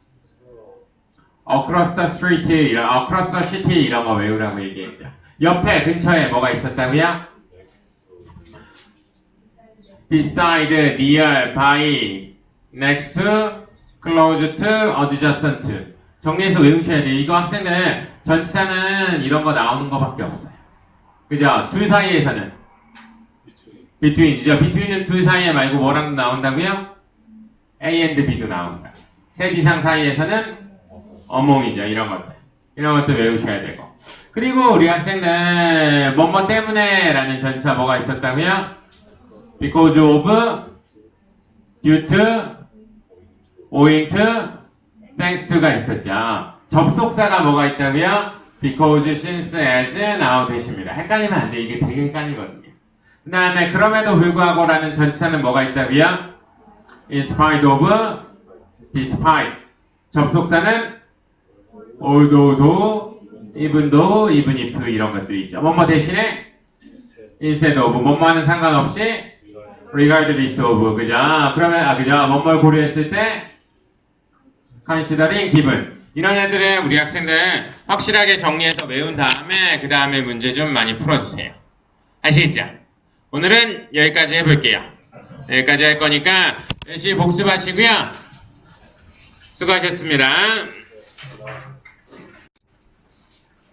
across the street, across the city 이런 거 외우라고 얘기했죠. 옆에 근처에 뭐가 있었다고요? beside, near, by, next to, close to, adjacent to 정리해서 외우셔야 돼요. 이거 학생들 전치사는 이런 거 나오는 거밖에 없어요. 그죠? 둘 사이에서는 between이죠. between은 둘 사이에 말고 뭐랑 나온다고요? A and B도 나온다. 셋 이상 사이에서는 among이죠. 이런 것들 외우셔야 되고 그리고 우리 학생들 뭐뭐 때문에 라는 전치사 뭐가 있었다고요? because of, due to, owing to, thanks to가 있었죠. 접속사가 뭐가 있다고요? because, since, as now 되십니다. 헷갈리면 안 돼. 이게 되게 헷갈리거든요. 그 다음에 그럼에도 불구하고 라는 전치사는 뭐가 있다고요? in spite of, despite. 접속사는 although, though, even though, even if 이런 것들이 있죠. 뭐뭐 대신에 instead of, 뭐뭐와는 상관없이 regardless of, 그죠? 그러면, 그죠? 뭐뭐를 고려했을 때 considering given. 이런 애들은 우리 학생들 확실하게 정리해서 외운 다음에 그 다음에 문제 좀 많이 풀어주세요. 아시겠죠? 오늘은 여기까지 해볼게요. 여기까지 할 거니까 열심히 복습하시고요. 수고하셨습니다.